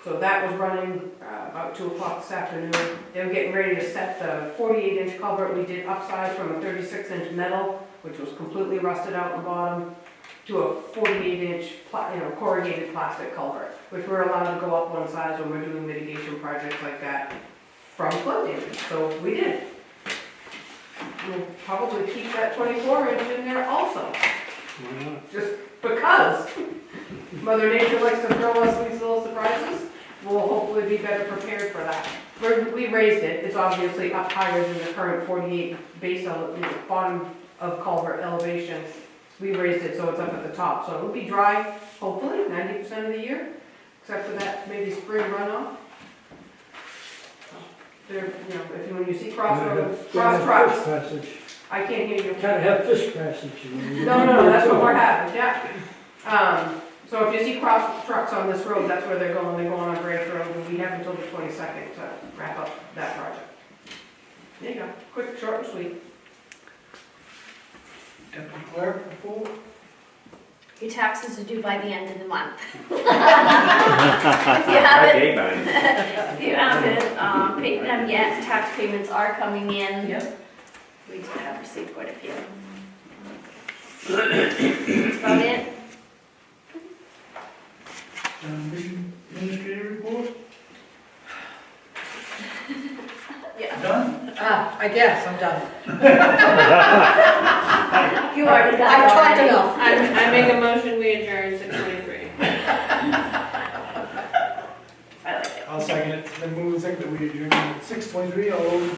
Speaker 6: So that was running about 2 o'clock this afternoon. They were getting ready to set the 48-inch culvert we did upside from a 36-inch metal, which was completely rusted out in the bottom, to a 48-inch corrugated plastic culvert, which we're allowed to go up one size when we're doing mitigation projects like that from flood damage. So we did. We'll probably keep that 24-inch in there also,
Speaker 5: Why not?
Speaker 6: just because Mother Nature likes to throw us these little surprises. We'll hopefully be better prepared for that. We raised it, it's obviously up higher than the current 48 base, bottom of culvert elevation. We raised it so it's up at the top, so it'll be dry, hopefully, 90% of the year, except for that maybe spring runoff. There, when you see cross
Speaker 5: Gotta have
Speaker 6: trucks,
Speaker 5: fish passage.
Speaker 6: I can't hear you.
Speaker 5: Gotta have fish passage, you know.
Speaker 6: No, that's what we're having, yeah. So if you see cross trucks on this road, that's where they're going on Branch Road, and we have until the 22nd to wrap up that project. There you go, quick, short, and sweet.
Speaker 1: Deputy clerk report.
Speaker 10: Your taxes are due by the end of the month. If you haven't paid them yet, tax payments are coming in.
Speaker 8: Yep.
Speaker 10: We have received quite a few. That's about it.
Speaker 1: Administrative report.
Speaker 10: Yeah.
Speaker 1: Done.
Speaker 8: I guess, I'm done.
Speaker 10: You already got
Speaker 8: I've
Speaker 10: it
Speaker 8: talked
Speaker 10: already.
Speaker 8: enough.
Speaker 2: I make a motion, we adjourn 6:23.
Speaker 10: I like it.
Speaker 1: I'll second it. Then move and second that we adjourn at 6:23. All those in